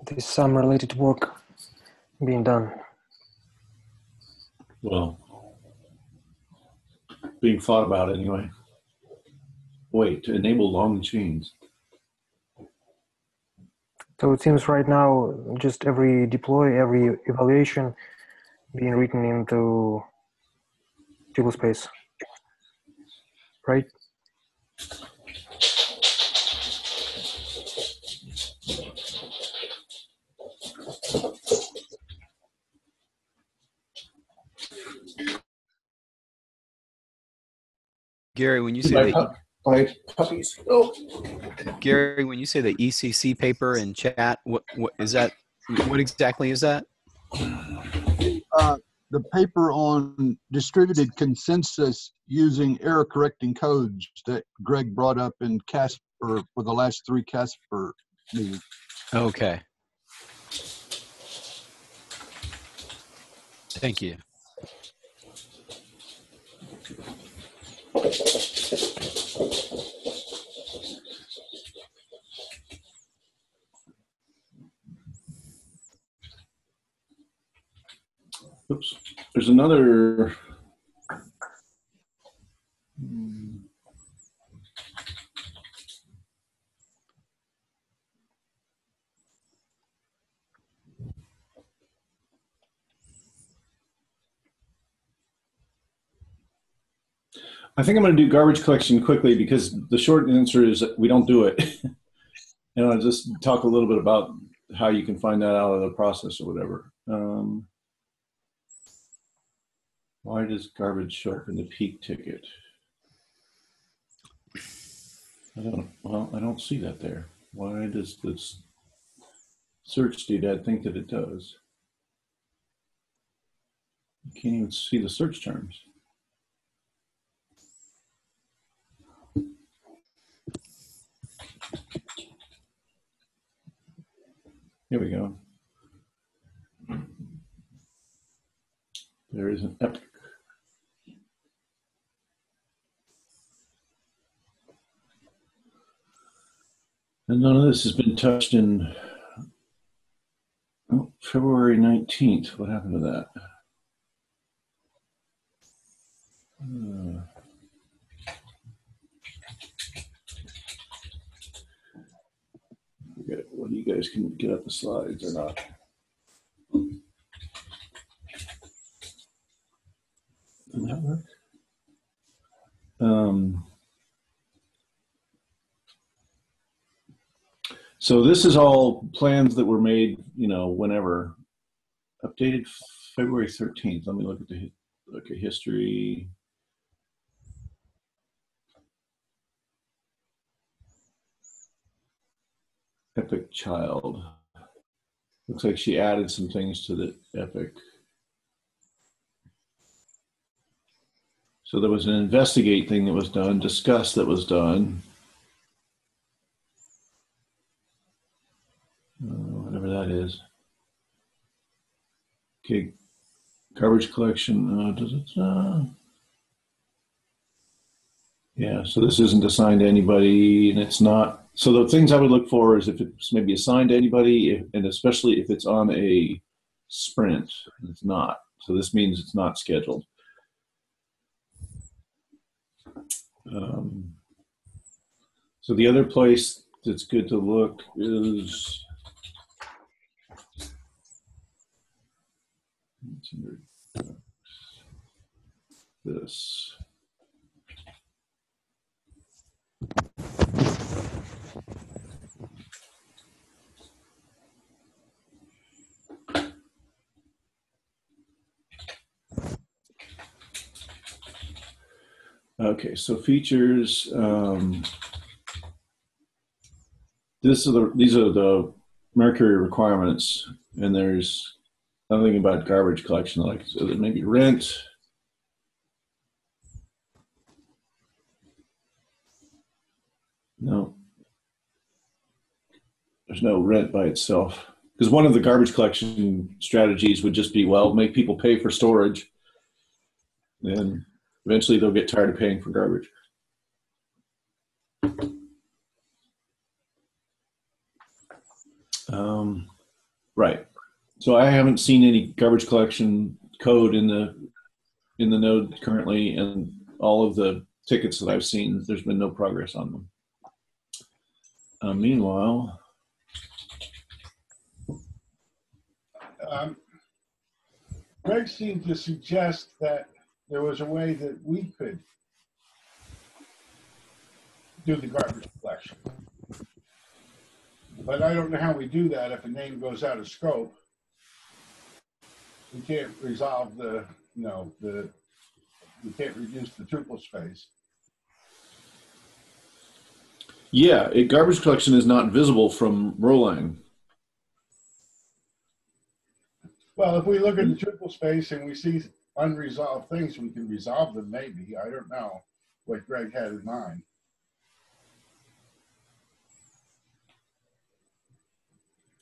There's some related work being done. Well, being thought about anyway. Wait, to enable long chains. So it seems right now just every deploy, every evaluation being written into tablespace, right? Gary, when you say my puppies. Oh. Gary, when you say the ECC paper in chat, what is that? What exactly is that? The paper on distributed consensus using error correcting codes that Greg brought up in Casper for the last 3 Casper meetings. Okay. Thank you. Oops. There's another. I think I'm going to do garbage collection quickly because the short answer is we don't do it. And I'll just talk a little bit about how you can find that out of the process or whatever. Why does garbage show up in the peak ticket? I don't see that there. Why does this search doodad think that it does? You can't even see the search terms. Here we go. There is an epic. And none of this has been touched in February 19th. What happened to that? Whether you guys can get up the slides or not. Doesn't that work? So this is all plans that were made, whenever. Updated February 13th. Let me look at history. Epic child. Looks like she added some things to the epic. So there was an investigate thing that was done, discuss that was done. Whatever that is. Okay, garbage collection. Does it? Yeah, so this isn't assigned to anybody, and it's not. So the things I would look for is if it's maybe assigned to anybody, and especially if it's on a sprint. It's not. So this means it's not scheduled. So the other place that's good to look is this. Okay, so features. These are the Mercury requirements, and there's nothing about garbage collection. Like, so there may be rent. No, there's no rent by itself. Because one of the garbage collection strategies would just be, well, make people pay for storage, and eventually they'll get tired of paying for garbage. Right. So I haven't seen any garbage collection code in the node currently, and all of the tickets that I've seen, there's been no progress on them. Meanwhile, Greg seemed to suggest that there was a way that we could do the garbage collection. But I don't know how we do that if a name goes out of scope. We can't resolve the, we can't reduce the tuple space. yeah, garbage collection is not visible from Rolang. Well, if we look at the tuple space and we see unresolved things, we can resolve them maybe. I don't know what Greg had in mind.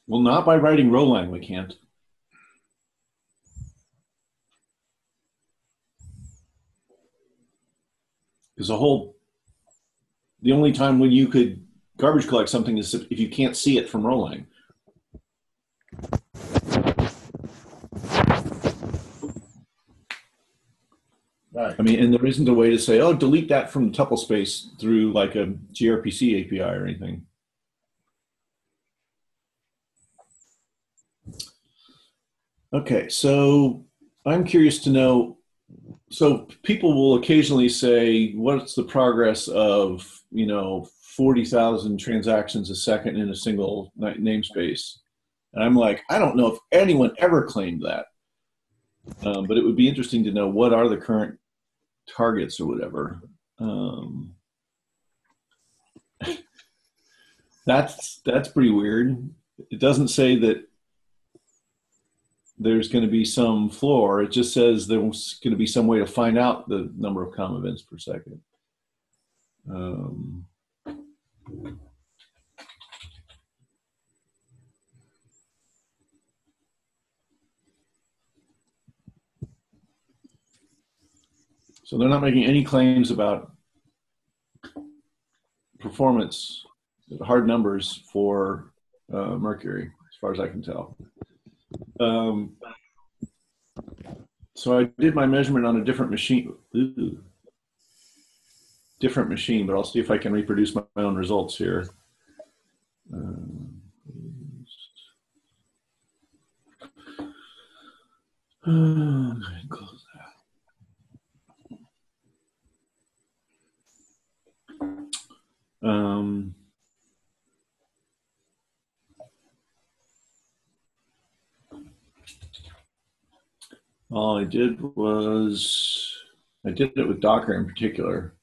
Well, not by writing Rolang, we can't. Because the only time when you could garbage collect something is if you can't see it from Rolang. Right. I mean, and there isn't a way to say, oh, delete that from the tuple space through like a gRPC API or anything. Okay, so I'm curious to know, so people will occasionally say, what's the progress of, 40,000 transactions a second in a single namespace? And I'm like, I don't know if anyone ever claimed that. But it would be interesting to know what are the current targets or whatever. That's pretty weird. It doesn't say that there's going to be some floor. It just says there's going to be some way to find out the number of COM events per second. So they're not making any claims about performance, hard numbers for Mercury, as far as I can tell. So I did my measurement on a different machine. Different machine, but I'll see if I can reproduce my own results here. Close that. All I did was, I did it with Docker in particular.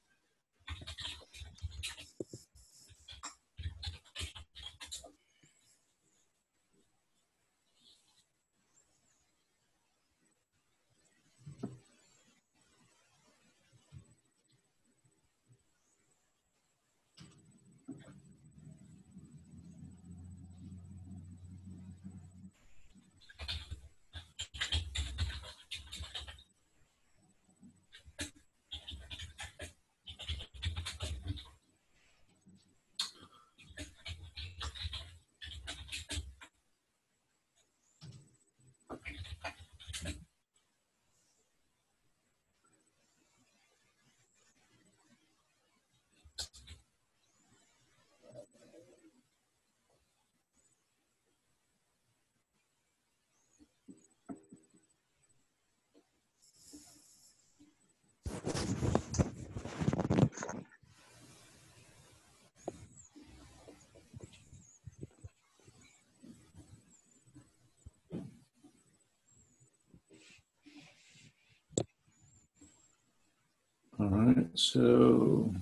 All right, so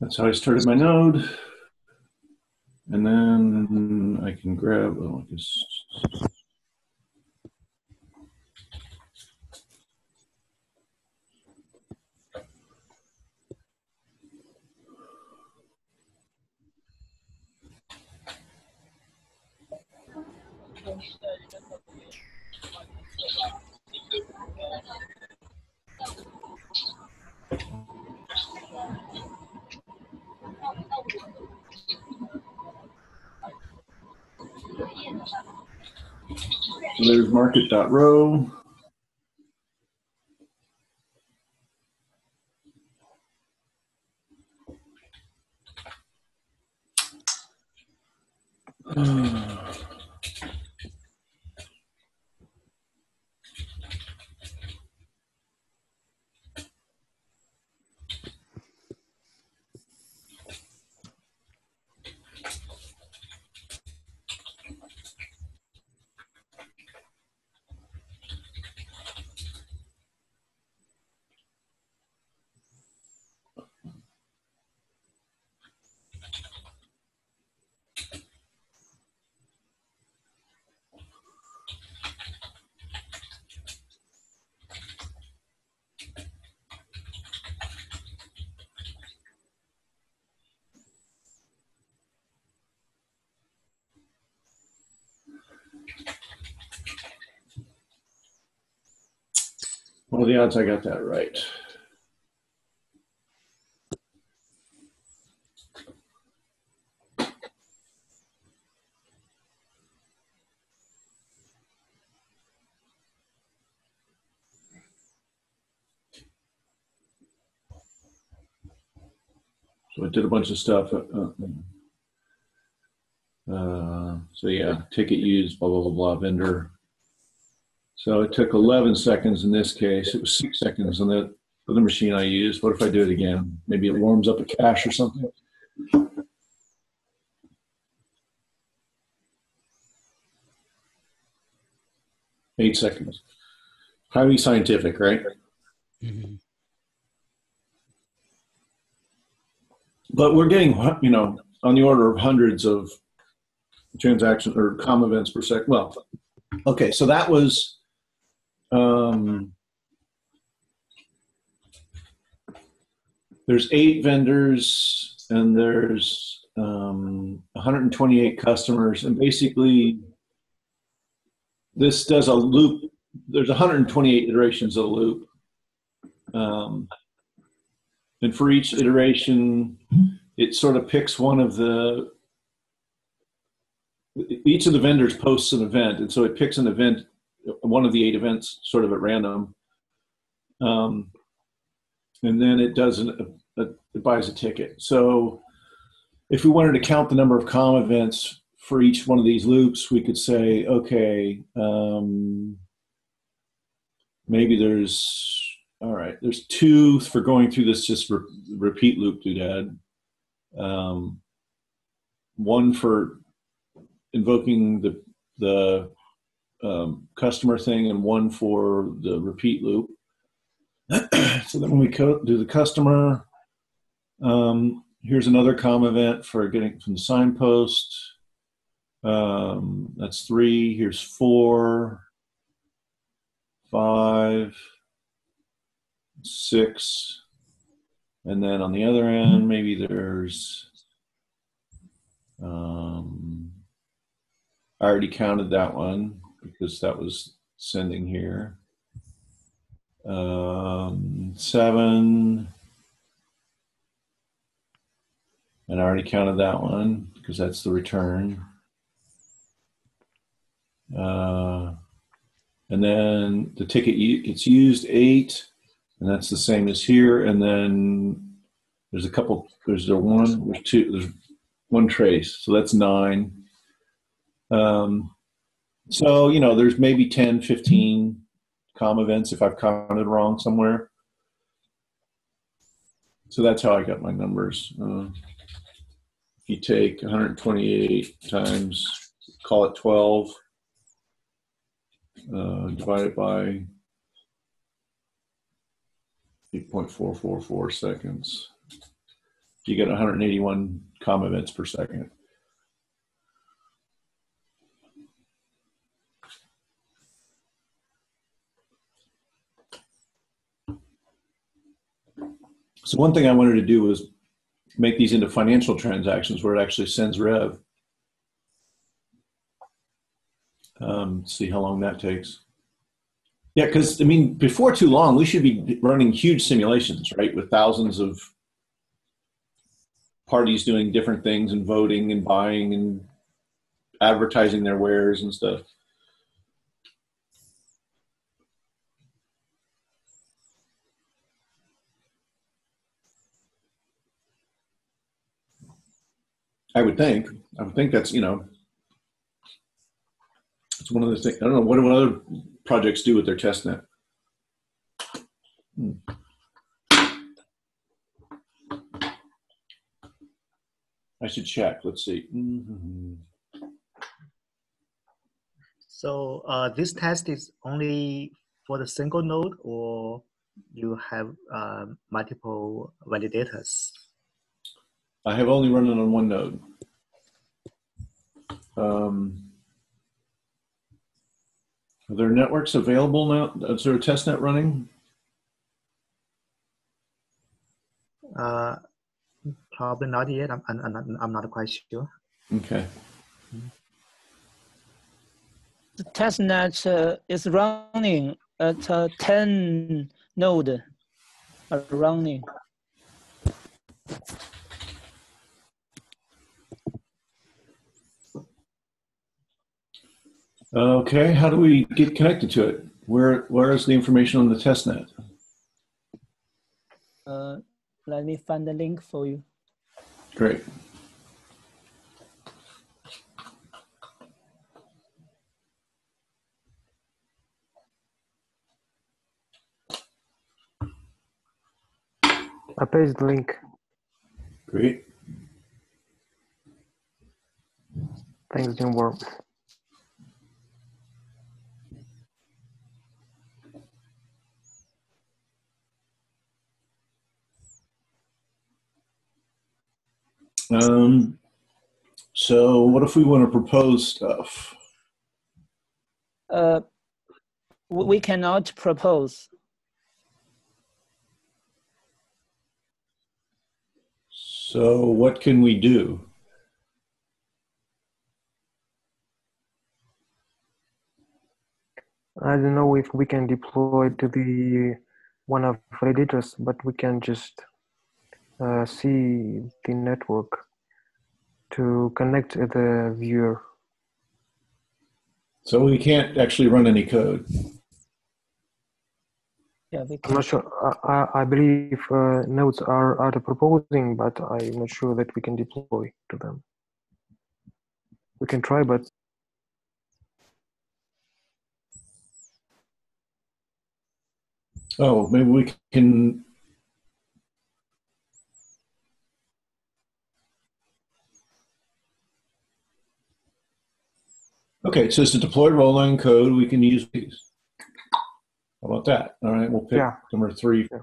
that's how I started my node. And then I can grab, I guess. So there's market.row. What are the odds I got that right? So I did a bunch of stuff. So yeah, ticket used, blah, blah, blah, blah, vendor. So it took 11 seconds in this case. It was 6 seconds on the other machine I used. What if I do it again? Maybe it warms up a cache or something. Eight seconds. Highly scientific, right? Mm-hmm. But we're getting, you know, on the order of hundreds of transactions or com events per second. Well, okay, so that was there's 8 vendors and there's 128 customers, and basically this does a loop. There's 128 iterations of a loop, and for each iteration it sort of picks one of the, each of the vendors posts an event, and so it picks an event, one of the 8 events sort of at random, and then it does it buys a ticket. So if we wanted to count the number of com events for each one of these loops, we could say, okay, maybe there's, all right, there's 2 for going through this just repeat loop doodad, 1 for invoking the customer thing, and 1 for the repeat loop. So then when we do the customer, here's another com event for getting from the signpost. That's 3. Here's 4, 5, 6. And then on the other end, maybe there's, I already counted that one because that was sending here. 7. And I already counted that one because that's the return. And then the ticket gets used, 8, and that's the same as here. And then there's a couple, there's 1, there's 2, there's 1 trace, so that's 9. So, you know, there's maybe 10, 15 com events if I've counted wrong somewhere. So that's how I got my numbers. If you take 128 times, call it 12, divided by 8.444 seconds, you get 181 com events per second. So one thing I wanted to do was make these into financial transactions where it actually sends rev. See how long that takes. Yeah, because I mean, before too long, we should be running huge simulations, right? With thousands of parties doing different things and voting and buying and advertising their wares and stuff. I would think. I would think that's, you know, it's one of the things. I don't know, what do other projects do with their test net? I should check. Let's see. So this test is only for the single node, or you have multiple validators? I have only run it on one node. Are there networks available now? Is there a test net running? Probably not yet. I'm not quite sure. Okay. The testnet is running at 10 node are running. Okay, how do we get connected to it? Where is the information on the test net? Let me find the link for you. Great. I paste the link. Great. Thanks, Jim Worm. So what if we want to propose stuff? We cannot propose. So what can we do? I don't know if we can deploy to the one of validators, but we can just see the network to connect the viewer. So we can't actually run any code. Yeah, we I'm can. not sure. I believe nodes are auto proposing, but I'm not sure that we can deploy to them. We can try, but Oh, maybe we can. Okay, it says to deploy rolling code, we can use these. How about that? All right, we'll pick Yeah. number 3. Yeah.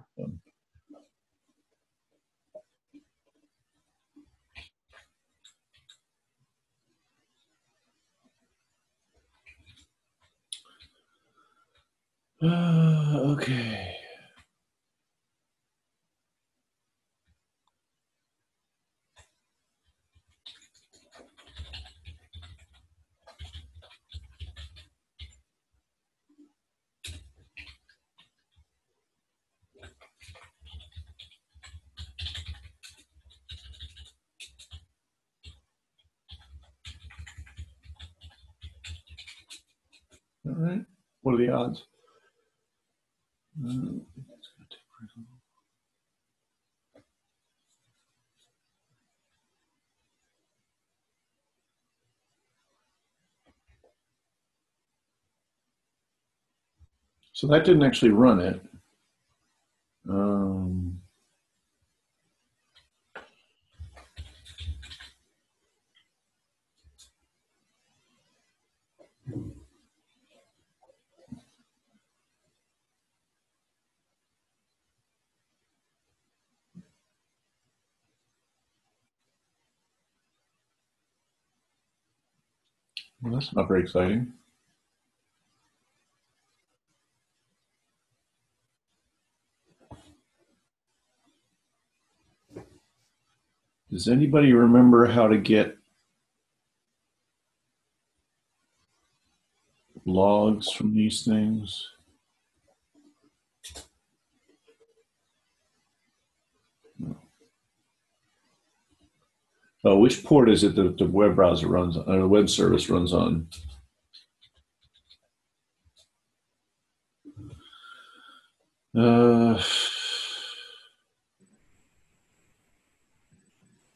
Okay. All right. What are the odds? So that didn't actually run it. Well, that's not very exciting. Does anybody remember how to get logs from these things? No. Oh, which port is it that the web browser runs on, or the web service runs on?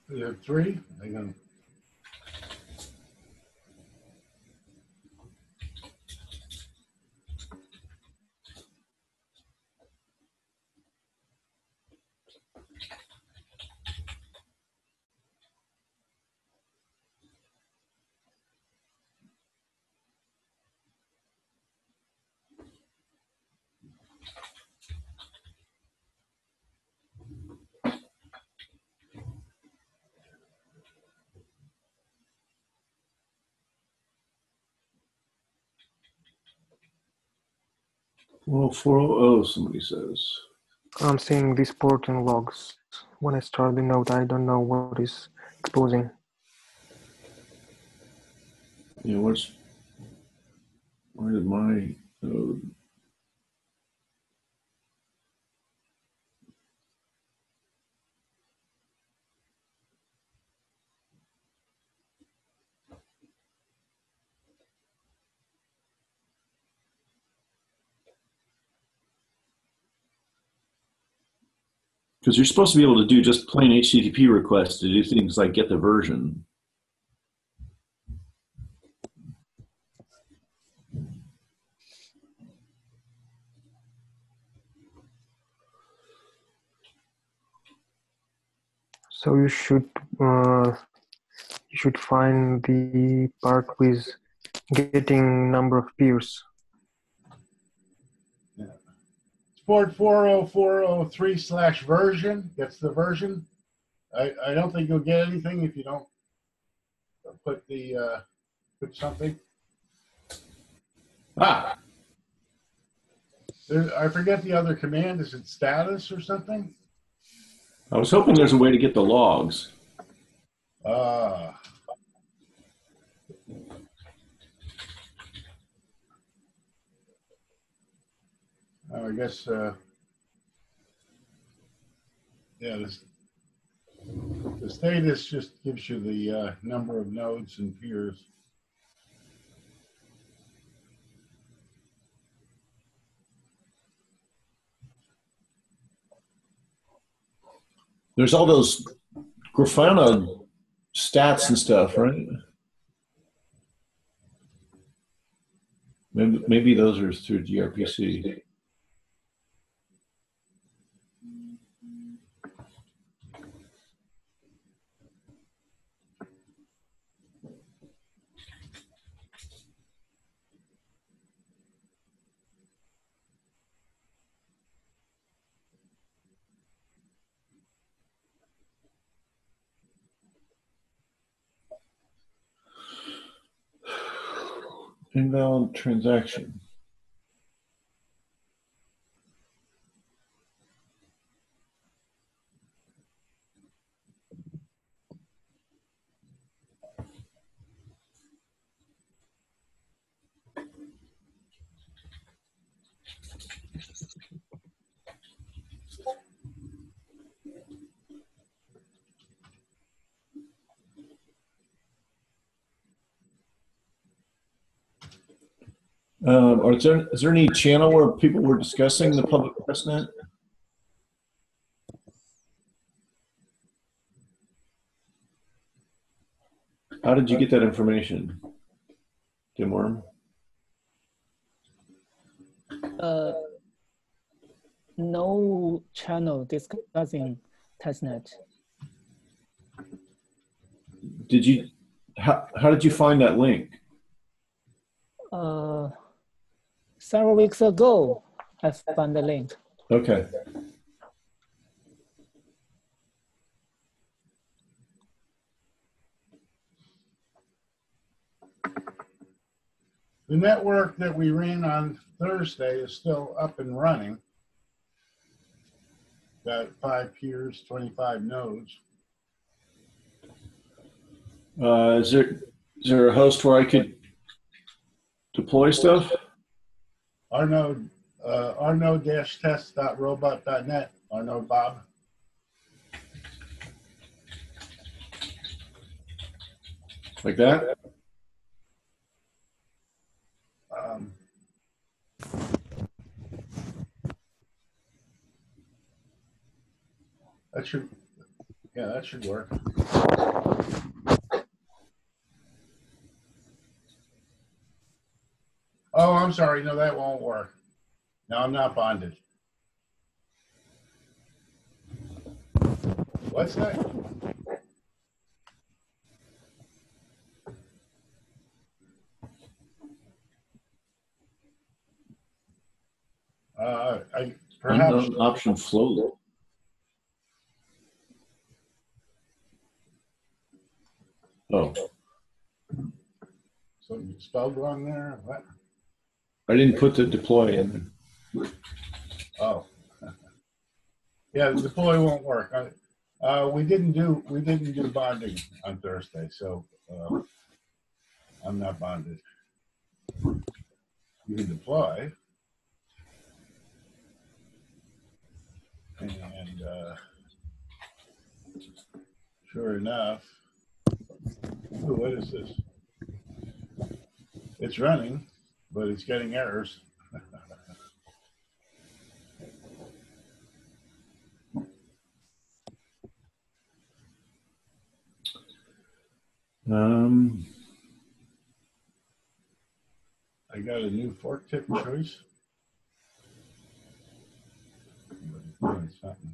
You have 3? Hang on. Well, 400, somebody says. I'm seeing these porting logs. When I start the node, I don't know what is exposing. Yeah, where did my node? Because you're supposed to be able to do just plain HTTP requests to do things like get the version. So you should find the part with getting number of peers. Yeah. Port 40403/version. That's the version. I don't think you'll get anything if you don't put the put something. Ah, I forget the other command. Is it status or something? I was hoping there's a way to get the logs. I guess, yeah, the status just gives you the number of nodes and peers. There's all those Grafana stats and stuff, right? Maybe those are through gRPC. Inbound transaction. Is there any channel where people were discussing the public testnet? How did you get that information, Tim Worm? No channel discussing testnet. How did you find that link? Several weeks ago, I found the link. Okay. The network that we ran on Thursday is still up and running. Got 5 peers, 25 nodes. Is there a host where I could deploy stuff? Our node, rnode-test.robot.net, our node Bob. Like that? That should work. Oh, I'm sorry. No, that won't work. No, I'm not bonded. What's that? Perhaps Unknown option float. Oh. something spelled wrong there. What? I didn't put the deploy in. Oh, yeah, the deploy won't work. We didn't do bonding on Thursday, so I'm not bonded. You can deploy, and sure enough, ooh, what is this? It's running, but it's getting errors. I got a new fork tip choice. Doing something.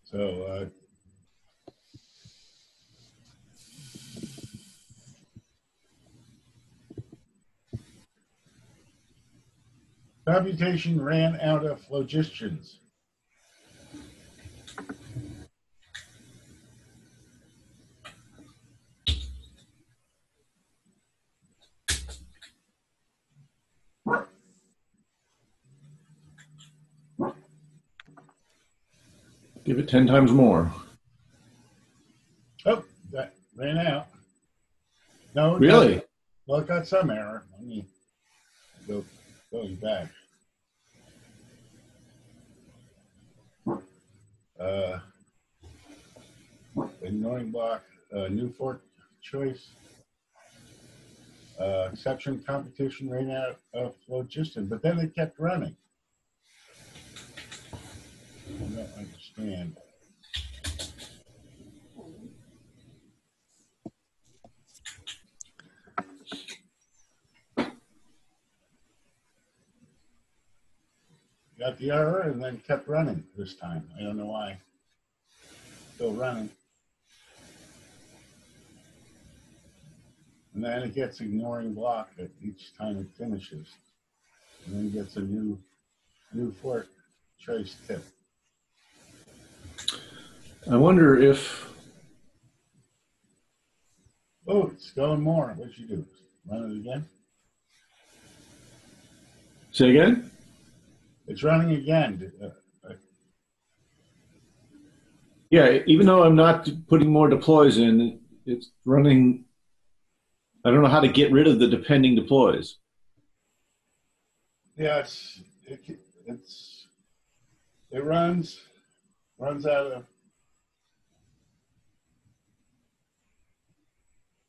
So computation ran out of phlogistians. Give it 10 times more. Oh, that ran out. No, Really? Well, it got some error. Let me going back. Ignoring block, new fork choice, exception competition ran out of phlogiston, but then it kept running. I don't understand. Got the error and then kept running this time. I don't know why. Still running. And then it gets ignoring block at each time it finishes. And then gets a new fork choice tip. I wonder if... Oh, it's going more. What'd you do? Run it again? Say again? It's running again. Yeah, even though I'm not putting more deploys in, it's running. I don't know how to get rid of the depending deploys. Yeah, it runs out of.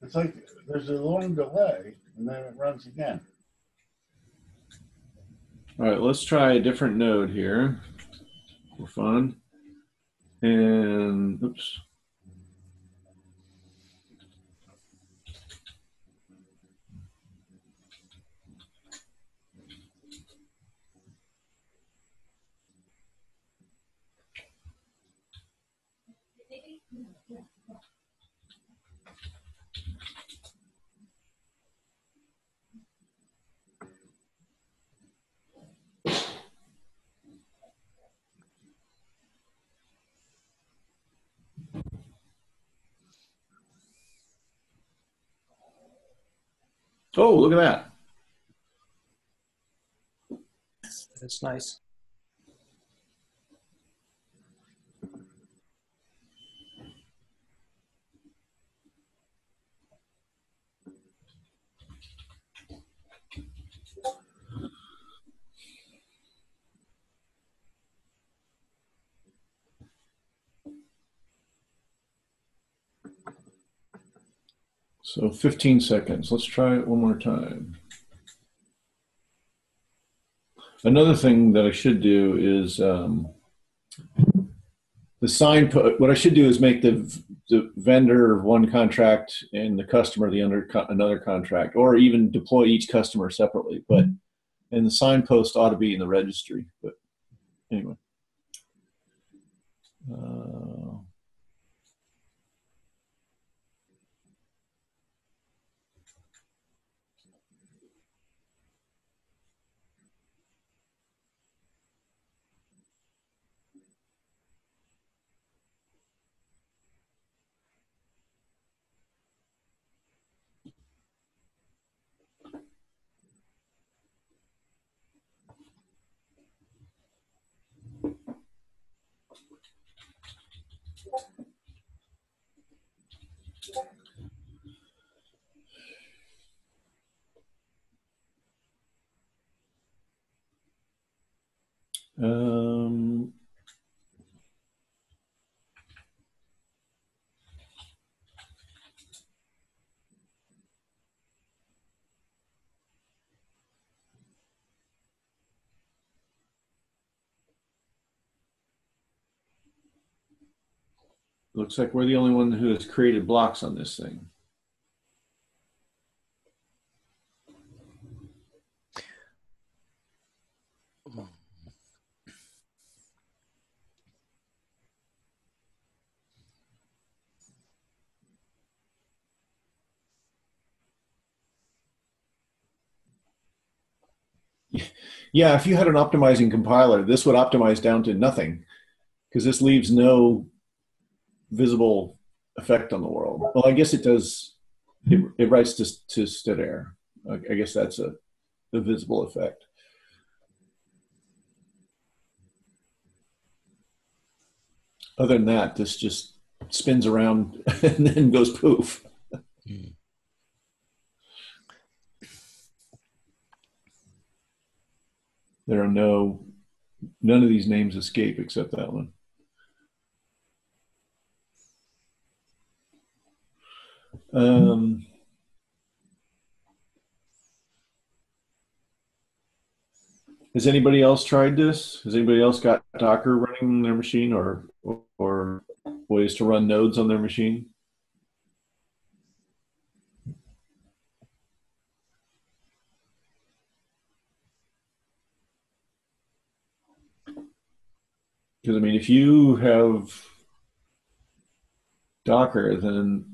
It's like there's a long delay, and then it runs again. All right, let's try a different node here for fun. And oops. Oh, look at that. That's nice. So 15 seconds. Let's try it one more time. Another thing that I should do is the signpost. What I should do is make the vendor one contract and the customer another contract, or even deploy each customer separately. But and the signpost ought to be in the registry. But anyway. Um, looks like we're the only one who has created blocks on this thing. Yeah, if you had an optimizing compiler, this would optimize down to nothing because this leaves no visible effect on the world. Well, I guess it does. It writes to std_err. I guess that's a visible effect. Other than that, this just spins around and then goes poof. There are none of these names escape except that one. Has anybody else tried this? Has anybody else got Docker running on their machine or ways to run nodes on their machine? Because I mean, if you have Docker, then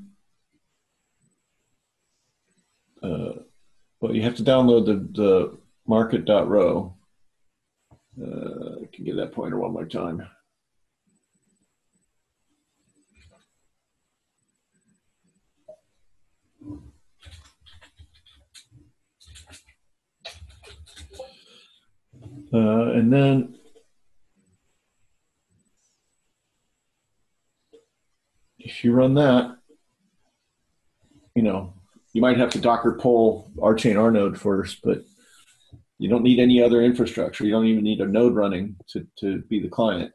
well, you have to download the market.row. I can get that pointer one more time. And then if you run that, you know, you might have to Docker pull RChain R node first, but you don't need any other infrastructure. You don't even need a node running to be the client.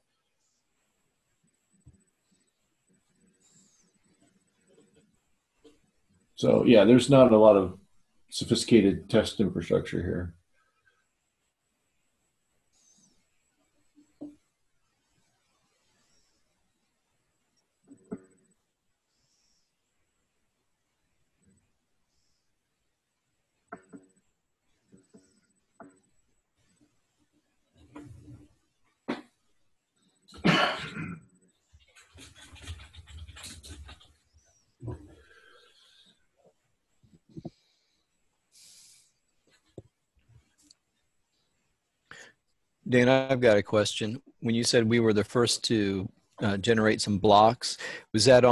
So yeah, there's not a lot of sophisticated test infrastructure here. Dan, I've got a question. When you said we were the first to generate some blocks, was that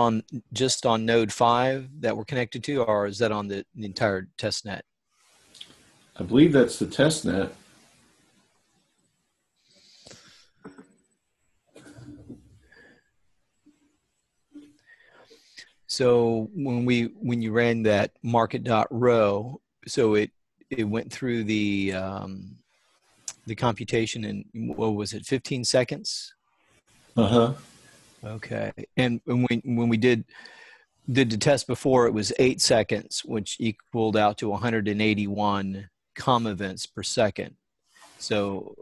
just on node 5 that we're connected to, or is that on the entire test net? I believe that's the test net. So when you ran that market.row, so it went through the computation in, what was it, 15 seconds? Okay. And when we did the test before, it was 8 seconds, which equaled out to 181 COM events per second. So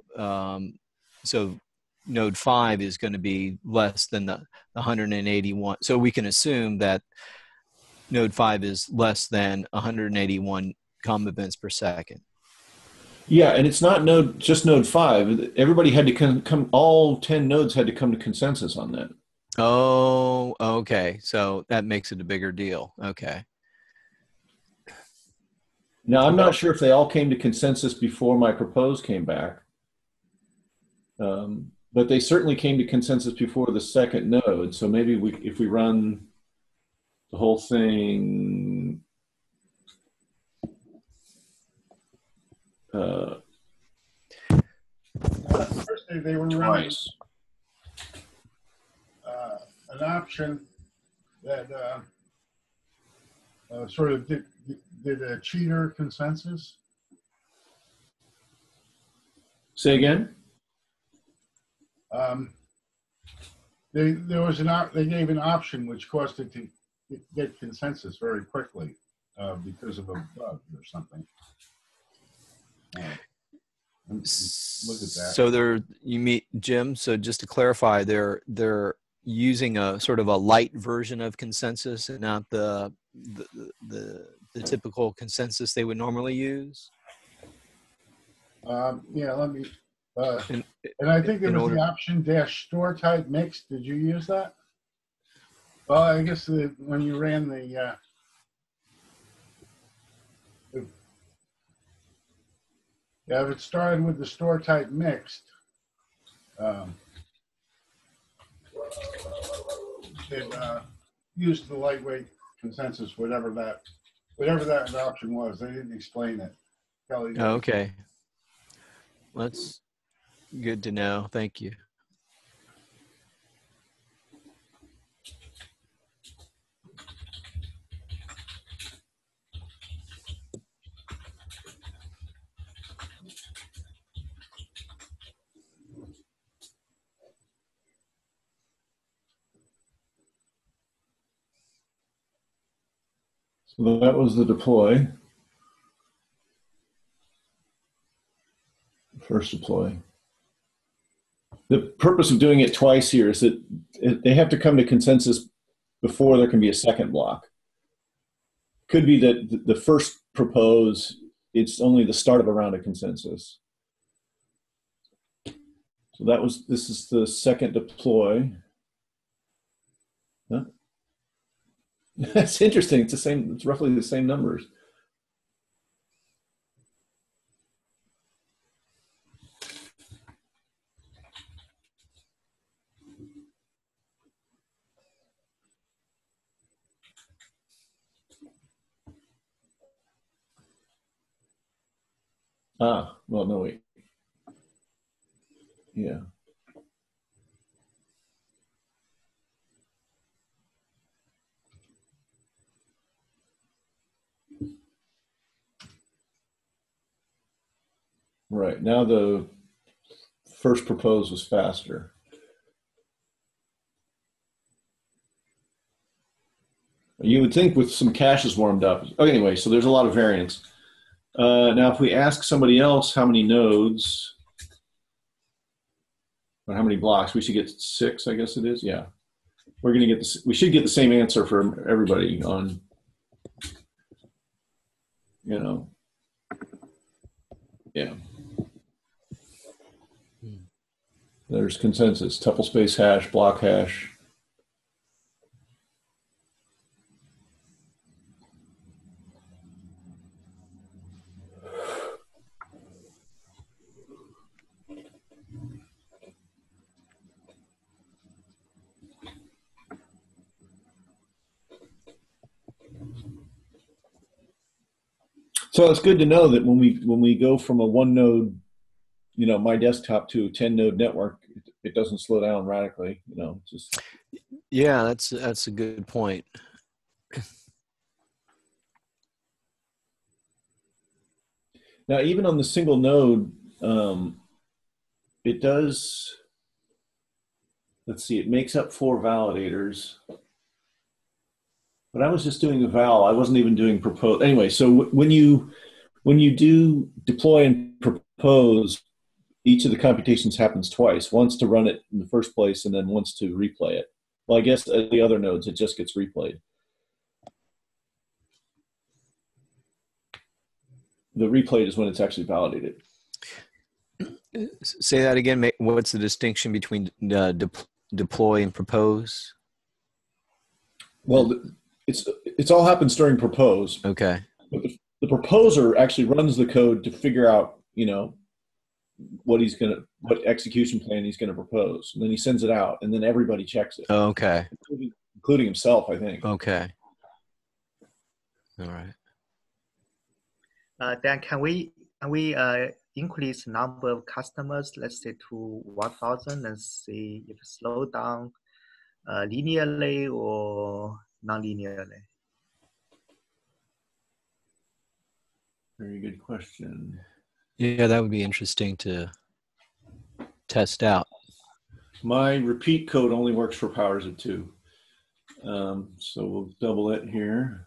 so node 5 is going to be less than the 181. So we can assume that node 5 is less than 181 COM events per second. Yeah, and it's not just node 5. Everybody had to come. All 10 nodes had to come to consensus on that. Oh, okay. So that makes it a bigger deal. Okay. Now, I'm not sure if they all came to consensus before my propose came back, but they certainly came to consensus before the second node. So maybe if we run the whole thing, First they were running an option that sort of did a cheater consensus. Say again? They gave an option which caused it to get consensus very quickly because of a bug or something. Look at that. So you meet Jim. So just to clarify, they're using a sort of a light version of consensus and not the typical consensus they would normally use. Yeah, let me. And I think there was the option -store type mix. Did you use that? Well, I guess when you ran the if it started with the store type mixed, it used the lightweight consensus, whatever that option was. They didn't explain it. Kelly did. Okay, that's good to know. Thank you. So that was the deploy. First deploy. The purpose of doing it twice here is that they have to come to consensus before there can be a second block. Could be that the first propose, it's only the start of a round of consensus. So this is the second deploy. Huh? That's interesting. It's roughly the same numbers. Ah, well, no, wait. Yeah. Right, now the first proposed was faster. You would think with some caches warmed up. Oh, anyway, so there's a lot of variance. Now, if we ask somebody else how many nodes or how many blocks, we should get 6, I guess it is. Yeah, we're going to get this. We should get the same answer for everybody on, yeah. There's consensus, tuple space hash, block hash. So it's good to know that when we go from a 1-node, my desktop to a 10-node network, it doesn't slow down radically. Just. Yeah, that's a good point. Now, even on the single node, it does. Let's see, it makes up 4 validators. But I was just doing a val. I wasn't even doing propose. Anyway, so when you do deploy and propose, each of the computations happens twice. Once to run it in the first place, and then once to replay it. Well, I guess at the other nodes, it just gets replayed. The replayed is when it's actually validated. Say that again. What's the distinction between deploy and propose? Well, it's all happens during propose. Okay. But the proposer actually runs the code to figure out, what execution plan he's gonna propose, and then he sends it out, and then everybody checks it. Oh, okay. Including himself, I think. Okay. All right. Dan, can we increase number of customers, let's say to 1,000, and see if it slow down linearly or non-linearly? Very good question. Yeah, that would be interesting to test out. My repeat code only works for powers of 2. So we'll double it here.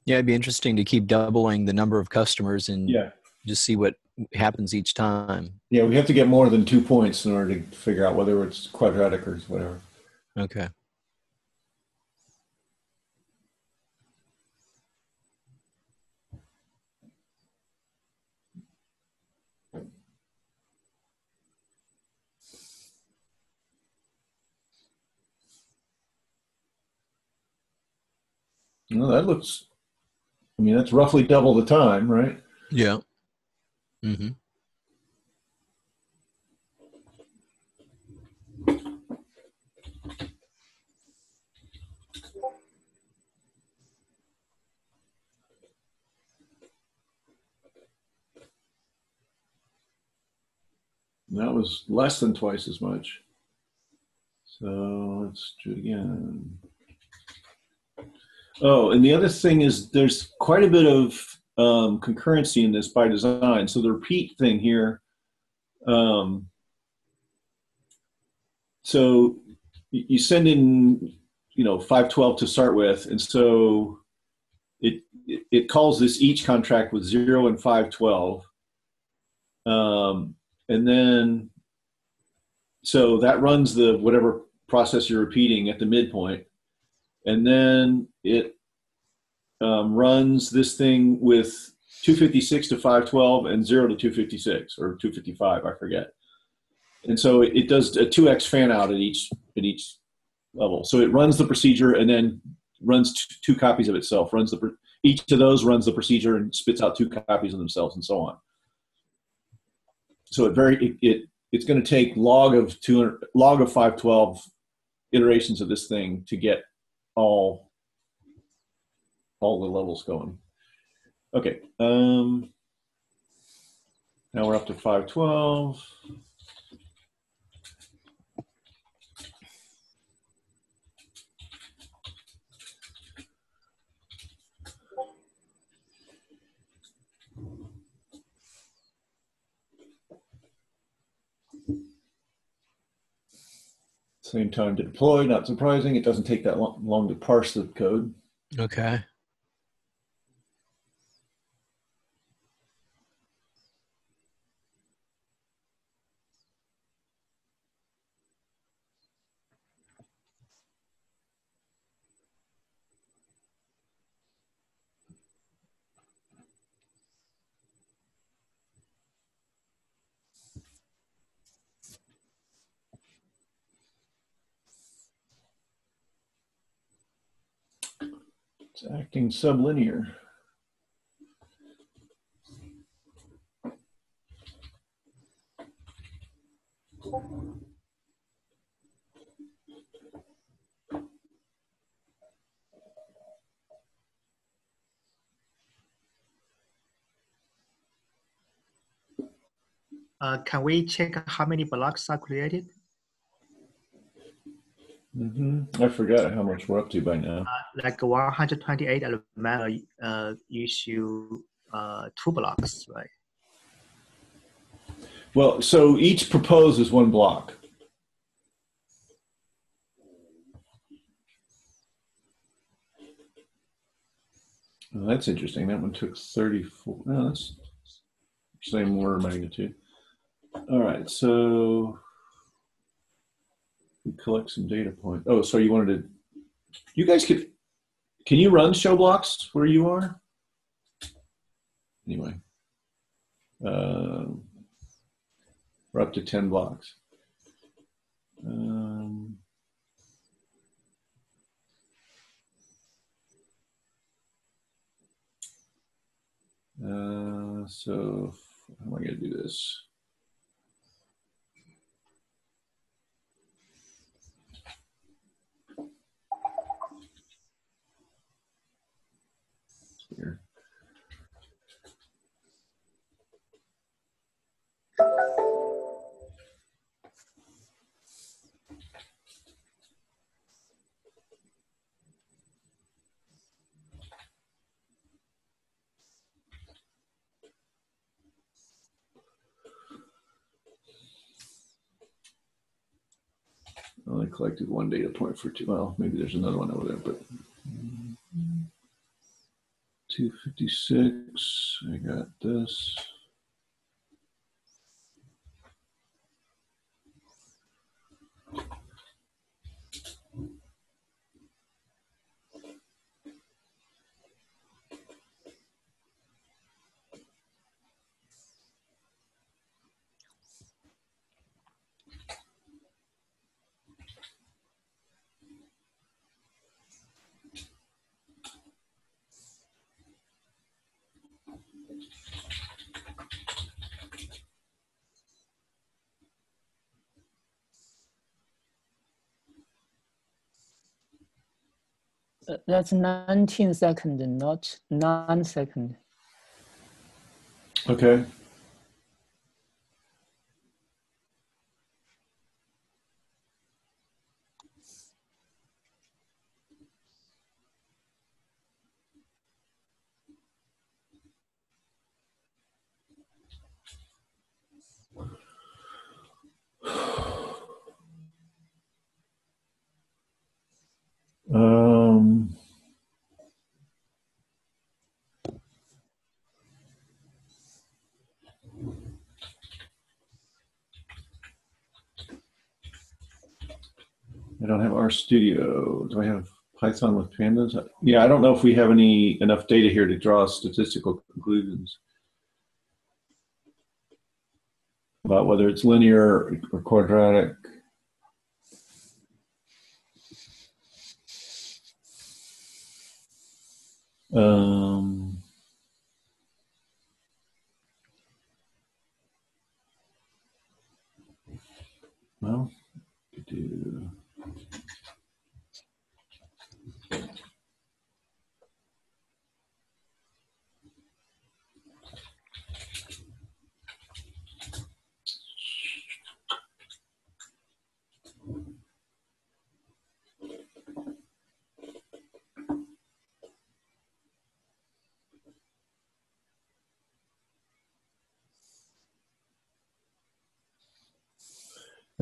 Yeah, it'd be interesting to keep doubling the number of customers and Yeah. just see what happens each time. Yeah, we have to get more than 2 points in order to figure out whether it's quadratic or whatever. Okay. No, that looks, I mean, that's roughly double the time, right? Yeah. Mm-hmm. And that was less than twice as much. So let's do it again. Oh, and the other thing is there's quite a bit of concurrency in this by design. So the repeat thing here, so you send in, 512 to start with, and so it calls this each contract with 0 and 512, and then so that runs the whatever process you're repeating at the midpoint, and then it runs this thing with 256 to 512 and 0 to 256 or 255, I forget. And so it does a 2x fan out at each level. So it runs the procedure and then runs two copies of itself. Each of those runs the procedure and spits out 2 copies of themselves, and so on. So it's going to take log of 512 iterations of this thing to get all the levels going. Okay. Now we're up to 512. Same time to deploy, not surprising. It doesn't take that long to parse the code. Okay. It's acting sublinear. Can we check how many blocks are created? I forgot how much we're up to by now. Like 128 element issue 2 blocks, right? Well, so each proposed is 1 block. Well, that's interesting. That one took 34. No, that's same order of magnitude. All right, so we collect some data points. Oh, so you wanted to, you guys can you run show blocks where you are? Anyway, we're up to 10 blocks. So how am I going to do this? Here. collected one data point for two. Well, maybe there's another one over there, but 256. I got this. That's 19 seconds, not 9 seconds. Okay. Um, I don't have RStudio. Do I have Python with pandas? Yeah, I don't know if we have enough data here to draw statistical conclusions about whether it's linear or quadratic. Well, do.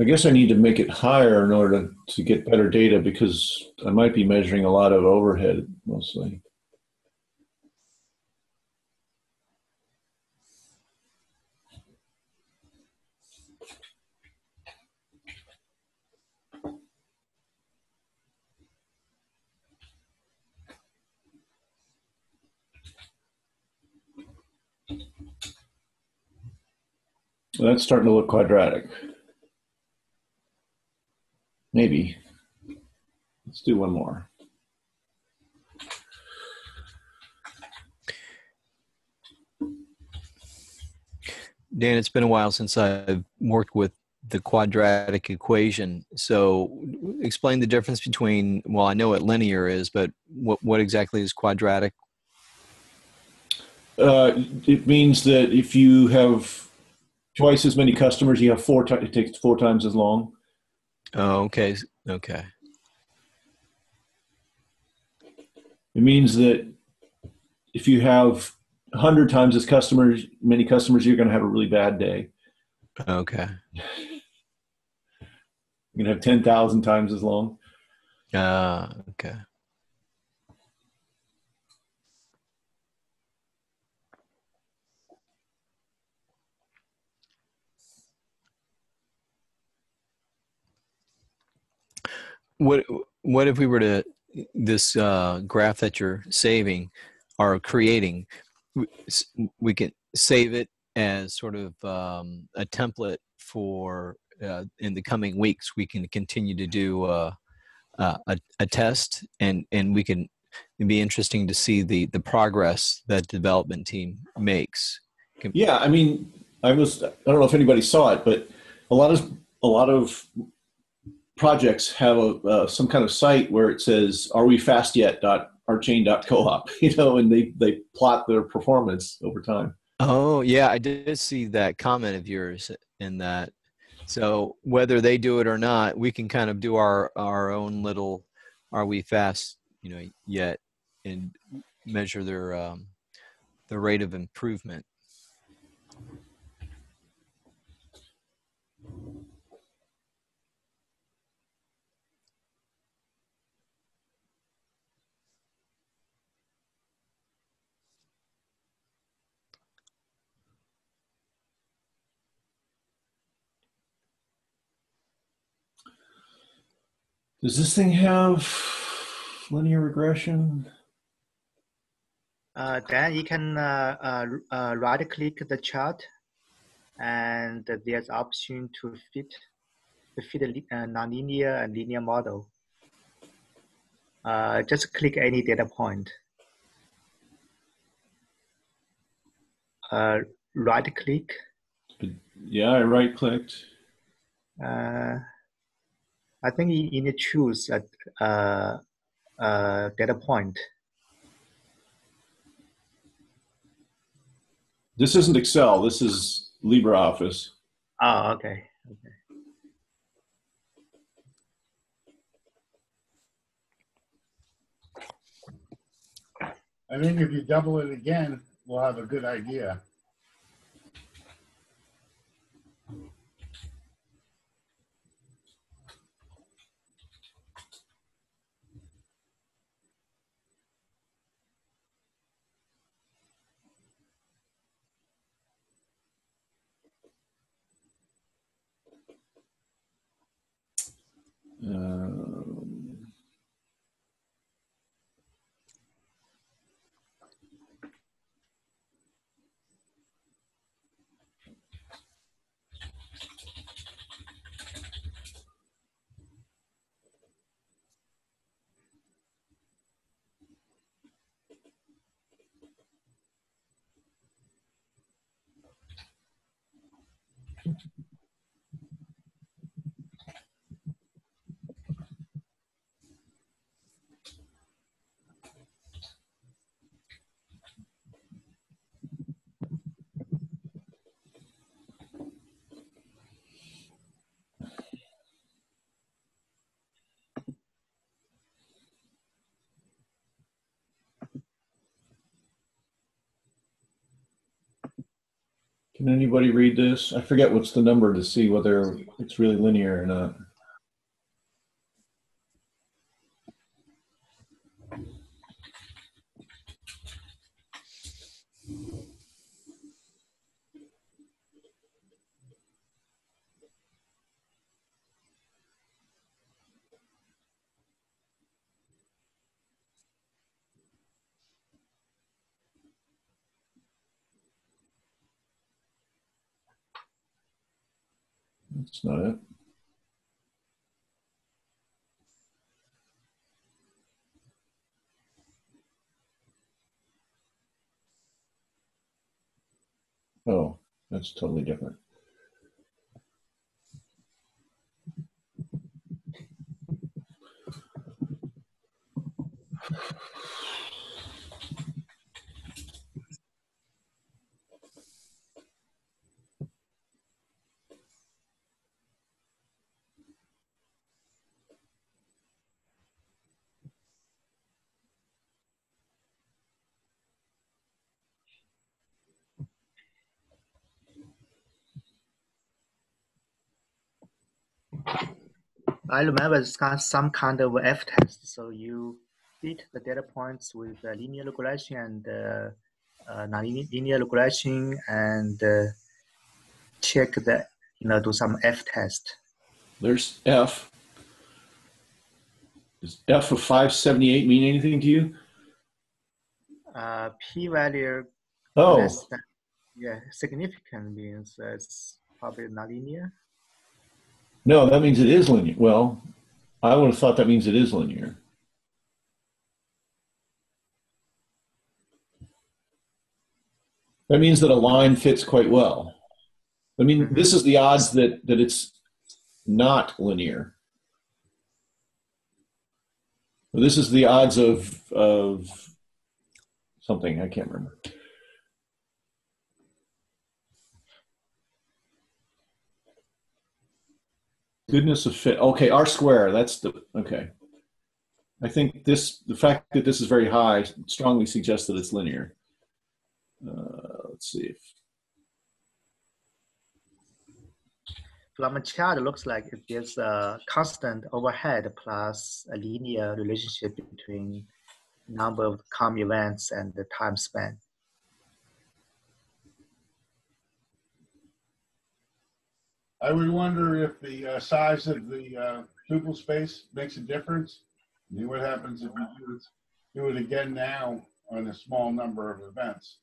I guess I need to make it higher in order to get better data because I might be measuring a lot of overhead mostly. Well, that's starting to look quadratic. Maybe. Let's do one more. Dan, it's been a while since I've worked with the quadratic equation. So explain the difference between, well, I know what linear is, but what exactly is quadratic? It means that if you have twice as many customers, you have it takes 4 times as long. Oh, okay. Okay. It means that if you have 100 times as many customers, you're going to have a really bad day. Okay. You're going to have 10,000 times as long. Okay. What if we were to, this graph that you're saving or creating, we can save it as sort of a template for in the coming weeks we can continue to do a test, and we can, it'd be interesting to see the progress that the development team makes. Yeah, I mean, I don't know if anybody saw it, but a lot of projects have some kind of site where it says, "Are we fast yet?" .rchain.coop, and they plot their performance over time. Oh yeah, I did see that comment of yours in that. So whether they do it or not, we can kind of do our own little, are we fast, yet, and measure their the rate of improvement. Does this thing have linear regression? Then you can right-click the chart, and there's option to fit a nonlinear and linear model. Just click any data point. Right-click. Yeah, I right-clicked. I think you need to choose a data point. This isn't Excel. This is LibreOffice. Oh, okay. Okay. I think if you double it again, we'll have a good idea. Can anybody read this? I forget what's the number to see whether it's really linear or not. That's not it. Oh, that's totally different. I remember it's got some kind of F-test. So you fit the data points with linear regression and non-linear regression, and check the, do some F-test. There's F. Does F of 578 mean anything to you? P-value Oh, less than, significant means it's probably not linear. no, that means it is linear. Well, I would have thought that means it is linear. That means that a line fits quite well. I mean, this is the odds that it's not linear. This is the odds of something, I can't remember. Goodness of fit. Okay, R square, that's the, okay. I think the fact that this is very high strongly suggests that it's linear. Let's see if. From a chart, it looks like there's a constant overhead plus a linear relationship between number of COM events and the time span. I would wonder if the size of the tuple space makes a difference. I mean, what happens if you do it again now on a small number of events?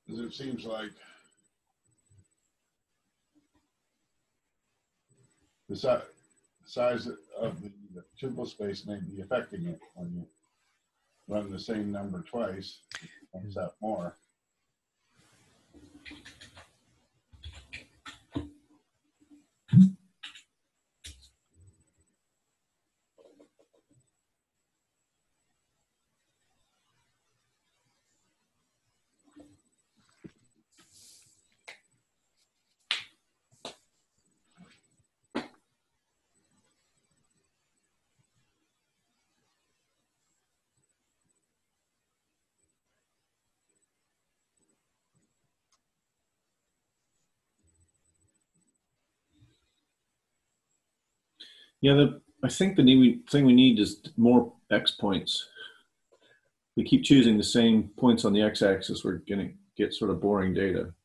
Because it seems like the size of the tuple space may be affecting it when you run the same number twice. It comes out more. Yeah, I think the thing we need is more X points. We keep choosing the same points on the X-axis. We're going to get sort of boring data.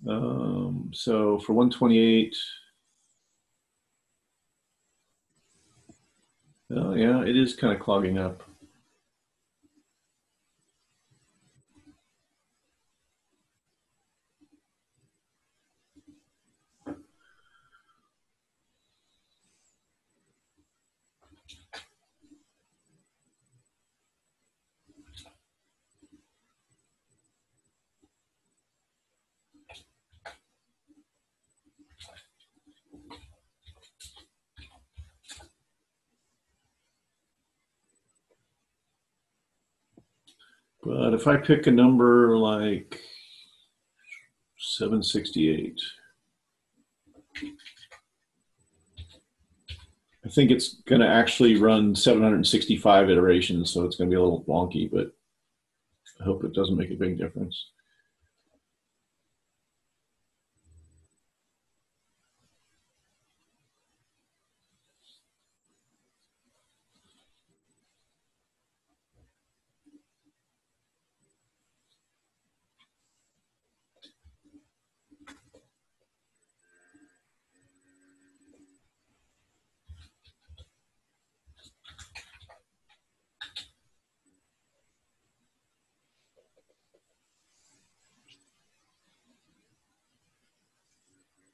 So for 128, yeah, it is kind of clogging up. But if I pick a number like 768, I think it's going to actually run 765 iterations, so it's going to be a little wonky, but I hope it doesn't make a big difference.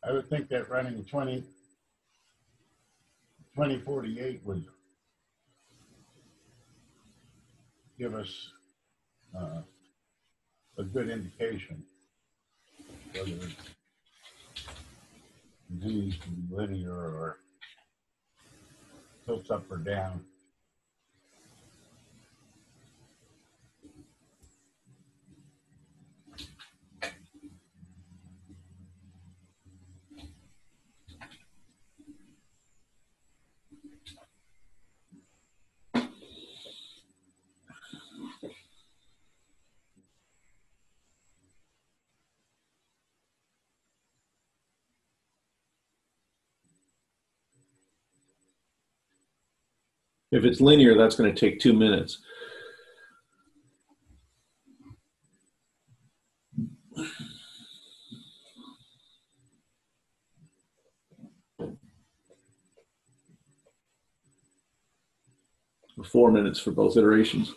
I would think that running 2048 would give us a good indication whether it continues to be linear or tilts up or down. If it's linear, that's going to take 2 minutes. Or 4 minutes for both iterations.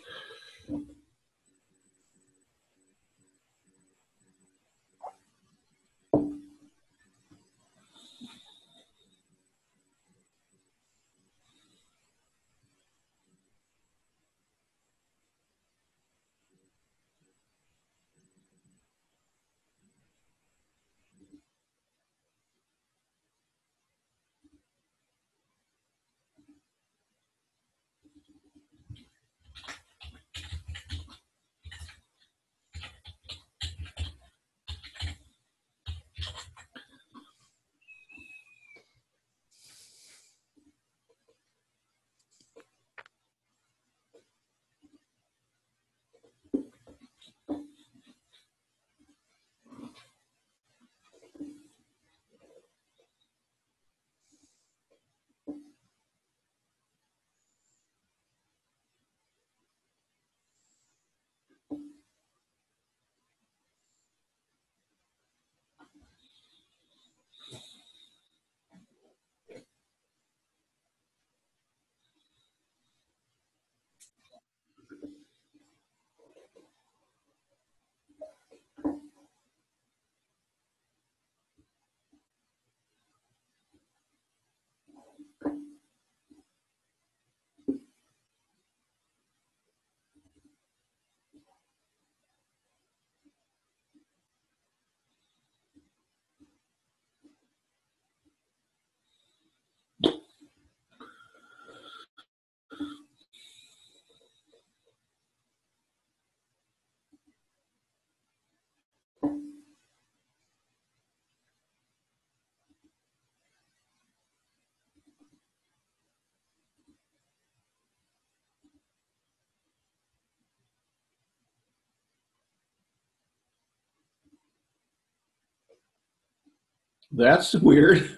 That's weird.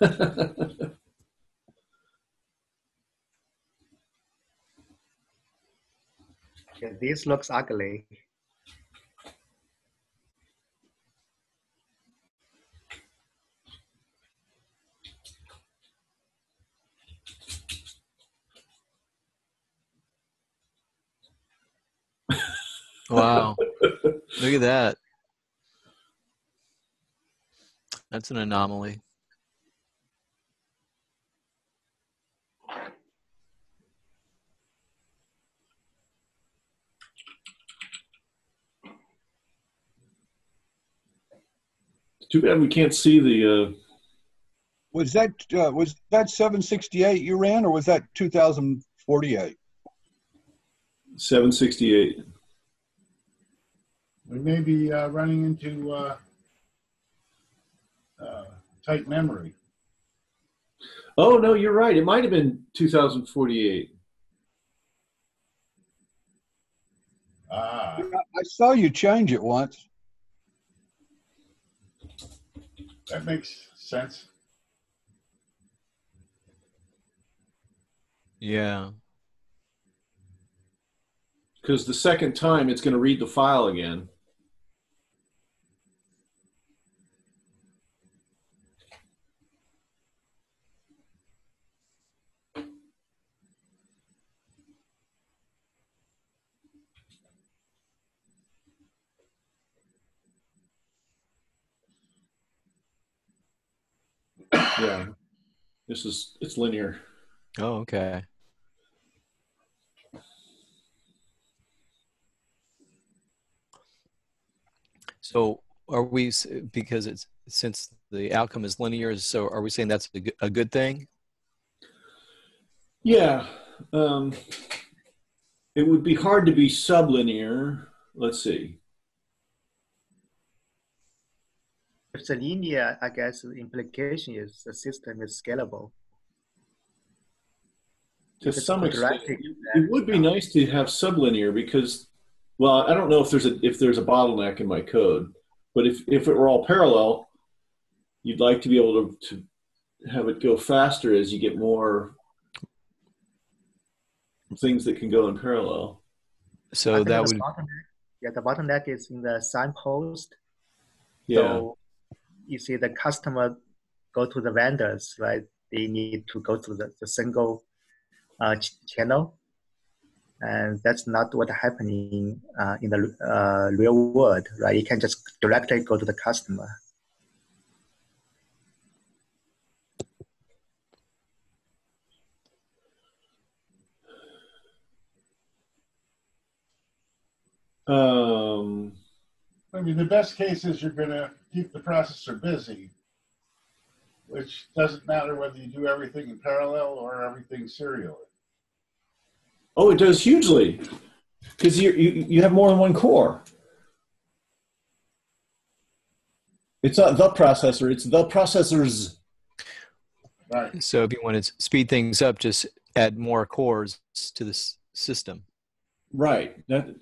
Yeah, this looks ugly. Wow. Look at that. That's an anomaly. Too bad we can't see the. Was that 768 you ran, or was that 2048? 768. We may be running into tight memory. Oh no, you're right. It might have been 2048. Ah, I saw you change it once. that makes sense. Yeah. Because the second time it's going to read the file again. Yeah, it's linear. Oh, okay. So are we, because it's, since the outcome is linear, so are we saying that's a good thing? Yeah, it would be hard to be sublinear. Let's see. If it's linear, I guess the implication is the system is scalable. To If it's some extent, quadratic, it would be nice to have sublinear because, well, I don't know if there's a bottleneck in my code, but if it were all parallel, you'd like to be able to have it go faster as you get more things that can go in parallel. So that would, the bottleneck is in the signpost. Yeah. So you see the customer go to the vendors, right? They need to go to the single channel. And that's not what happening in the real world, right? You can just directly go to the customer. I mean, the best case is you're going to keep the processor busy, which doesn't matter whether you do everything in parallel or everything serially. Oh, it does hugely because you have more than one core. It's not the processor; it's the processors. Right. so if you want to speed things up, just add more cores to the system. Right. That.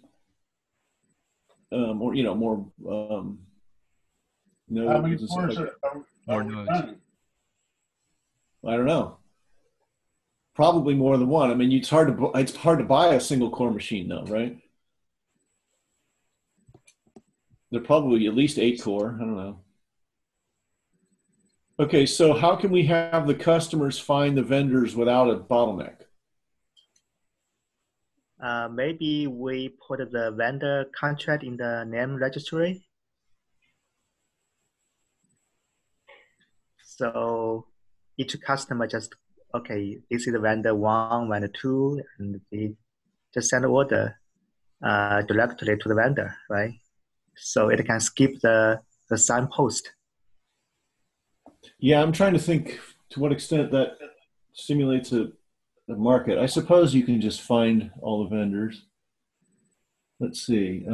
Or more. How many nodes. cores are More we nodes. running? I don't know. Probably more than one. I mean, it's hard to buy a single core machine, though, right? They're probably at least 8 core. I don't know. Okay, so how can we have the customers find the vendors without a bottleneck? Maybe we put the vendor contract in the name registry. So each customer just, okay, this is the vendor 1, vendor 2, and they just send order directly to the vendor, right? So it can skip the signpost. Yeah, I'm trying to think to what extent that stimulates a market. I suppose you can just find all the vendors. Let's see.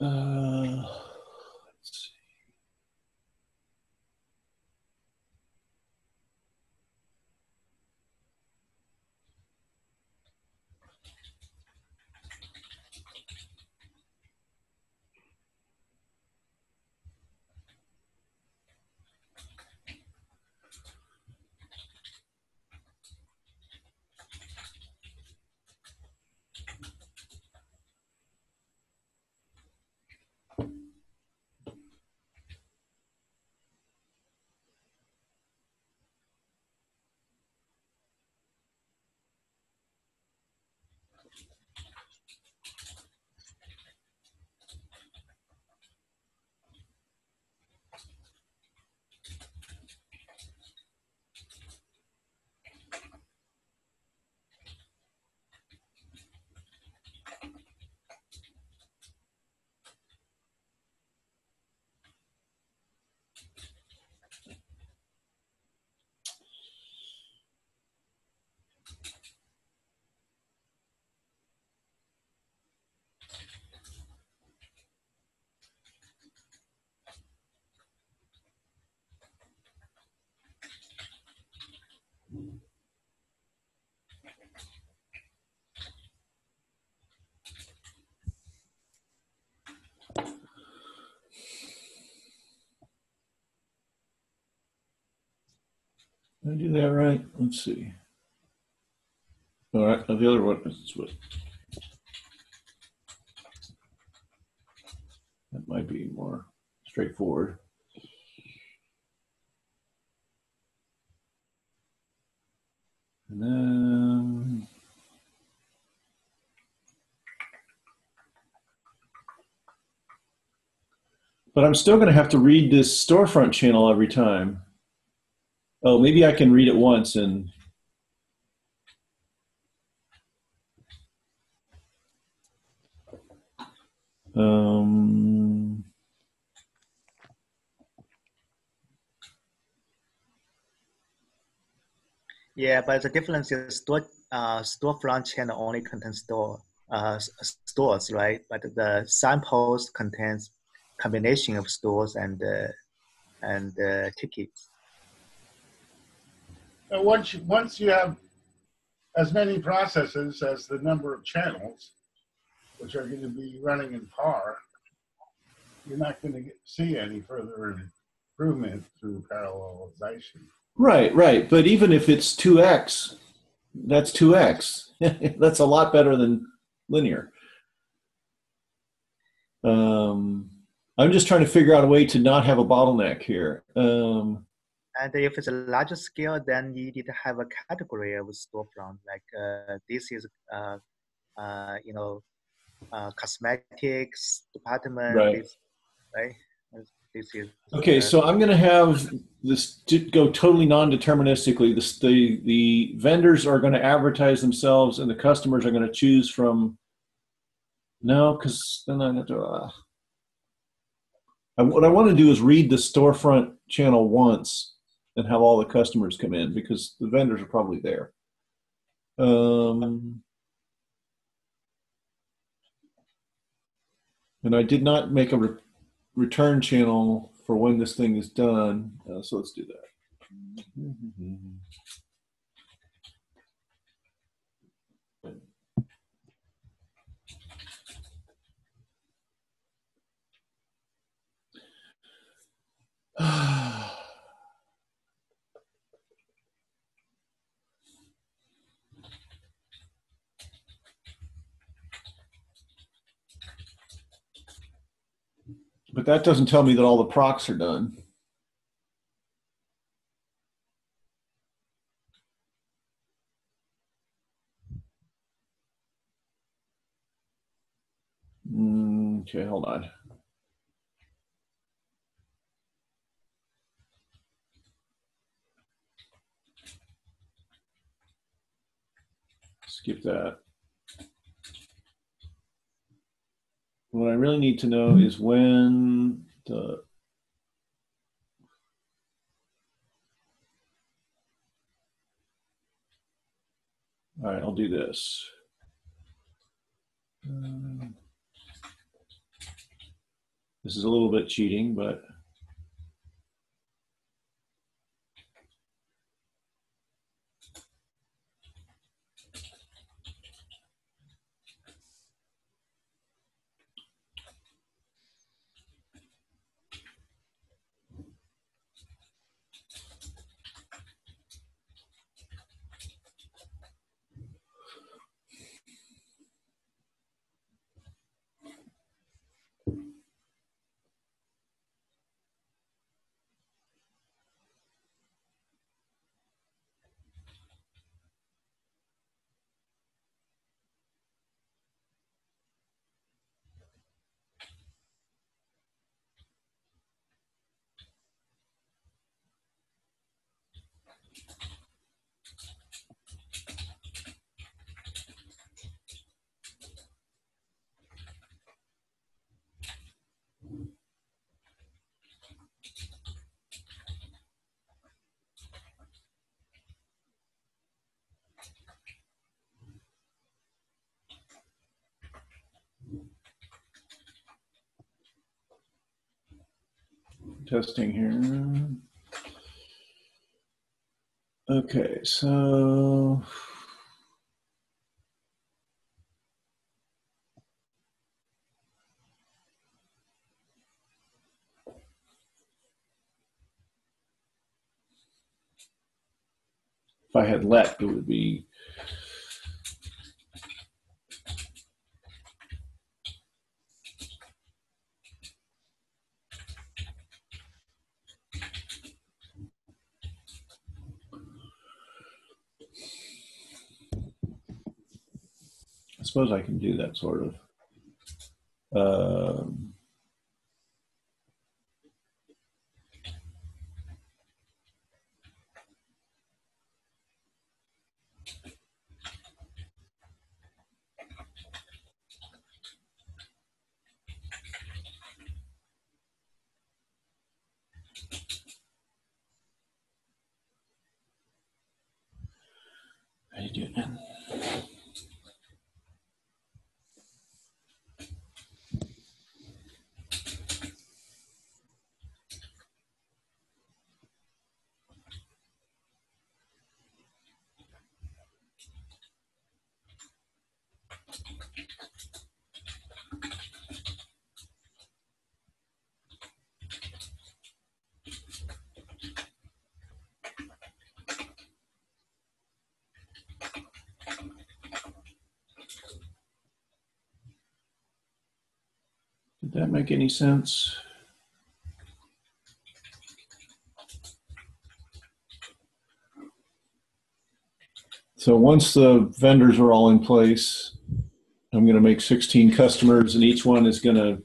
Let's see. Did I do that right? Let's see. All right, now the other one is what? That might be more straightforward. And then but I'm still going to have to read this storefront channel every time. Oh, maybe I can read it once and Yeah, but the difference is storefront channel only contains stores, right? But the signpost contains combination of stores and tickets. Once you have as many processes as the number of channels, which are going to be running in par, you're not going to see any further improvement through parallelization. right. But even if it's 2x, that's 2x. That's a lot better than linear. I'm just trying to figure out a way to not have a bottleneck here. And if it's a larger scale, then you need to have a category of storefront. Like this is, cosmetics department. Right. Right. This is okay. So I'm going to have this go totally non-deterministically. The vendors are going to advertise themselves, and the customers are going to choose from. No, because then I have to. What I want to do is read the storefront channel once and have all the customers come in because the vendors are probably there. And I did not make a return channel for when this thing is done. So let's do that. But that doesn't tell me that all the procs are done. Okay, hold on. Skip that. What I really need to know is when the all right, I'll do this. This is a little bit cheating, but testing here. Okay, so if I had let, it would be I suppose I can do that sort of. How do you do it now? Did that make any sense? So once the vendors are all in place, I'm going to make 16 customers, and each one is going to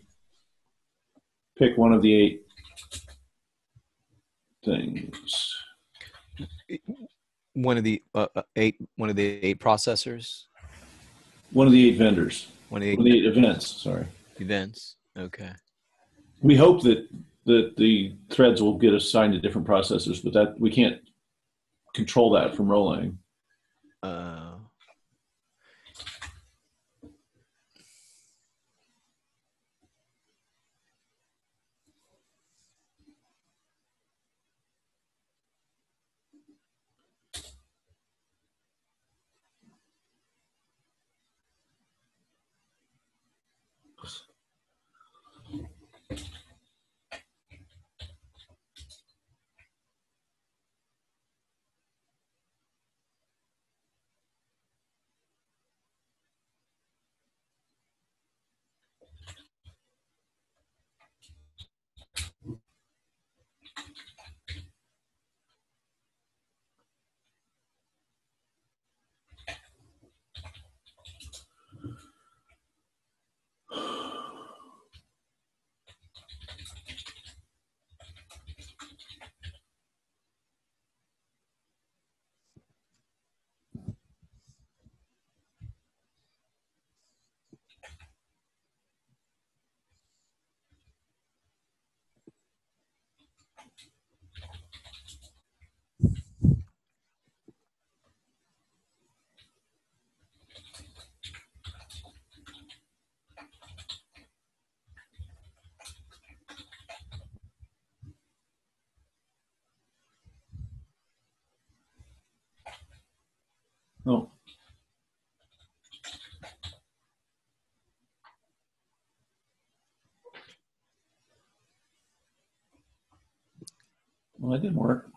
pick one of the 8 things. One of the 8 processors. One of the 8 vendors. One of the 8 events. Sorry. events. Okay. We hope that the threads will get assigned to different processors, but that we can't control that from Rolang. that didn't work.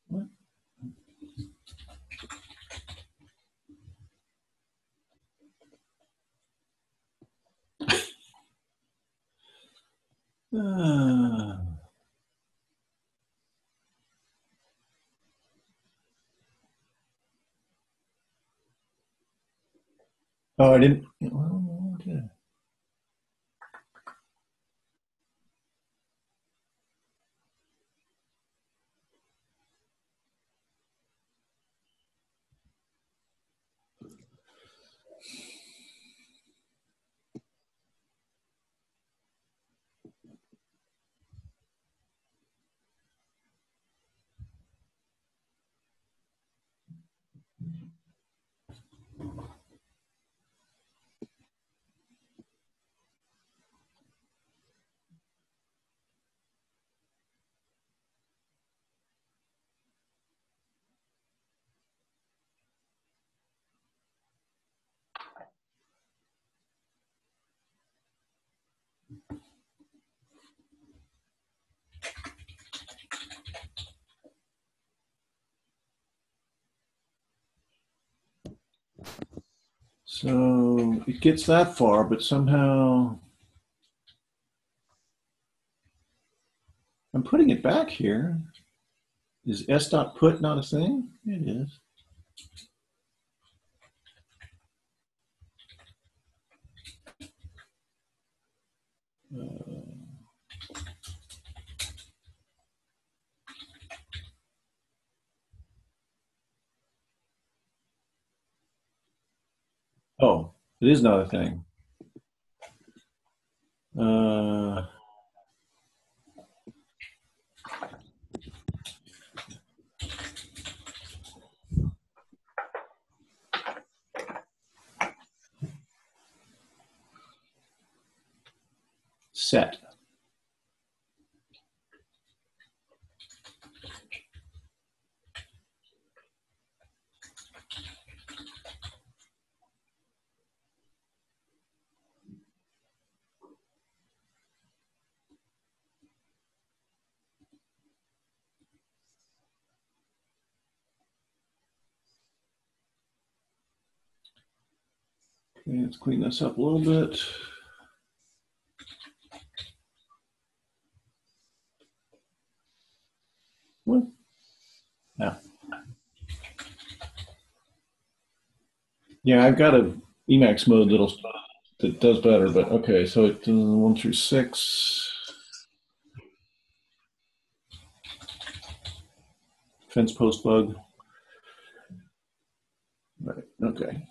What? Oh, I didn't. Oh, okay. So it gets that far, but somehow I'm putting it back here. Is s dot put not a thing? It is. Oh, it is not a thing. Set. Okay, let's clean this up a little bit. What? Yeah. Yeah, I've got a Emacs mode that does better, but okay, so it 1 through 6. Fence post bug. Right, okay.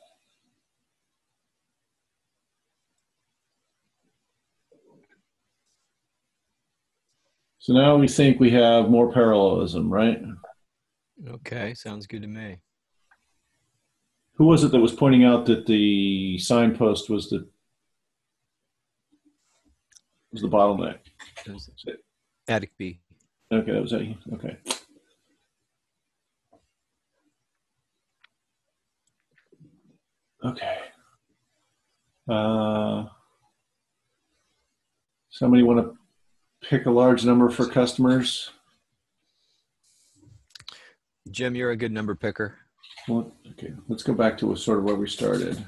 So now we think we have more parallelism, right? Okay, sounds good to me. Who was it that was pointing out that the signpost was the bottleneck? Attic B. Okay, that was it. Okay. Okay. Somebody want to pick a large number for customers? Jim, you're a good number picker. Well, okay, let's go back to sort of where we started.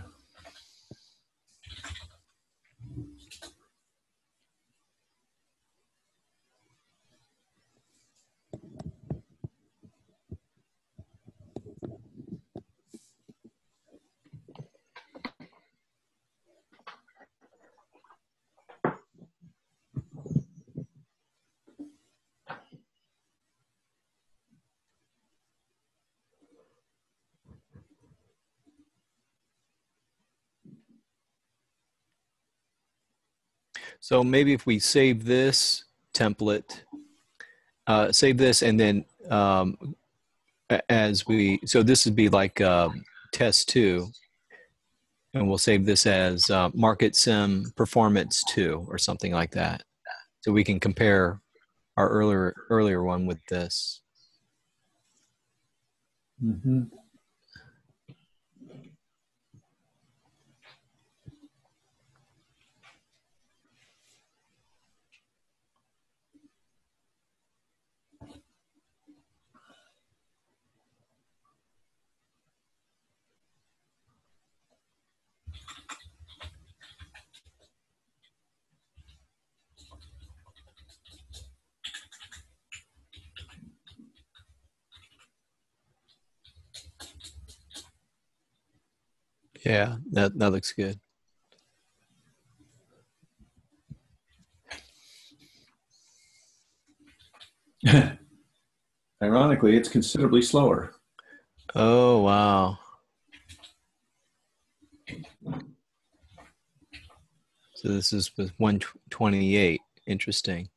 So maybe if we save this template, save this and then so this would be like test 2, and we'll save this as market sim performance 2 or something like that, so we can compare our earlier one with this. Mm-hmm. Yeah, that looks good. Ironically, it's considerably slower. Oh, wow. So this is with 128. Interesting.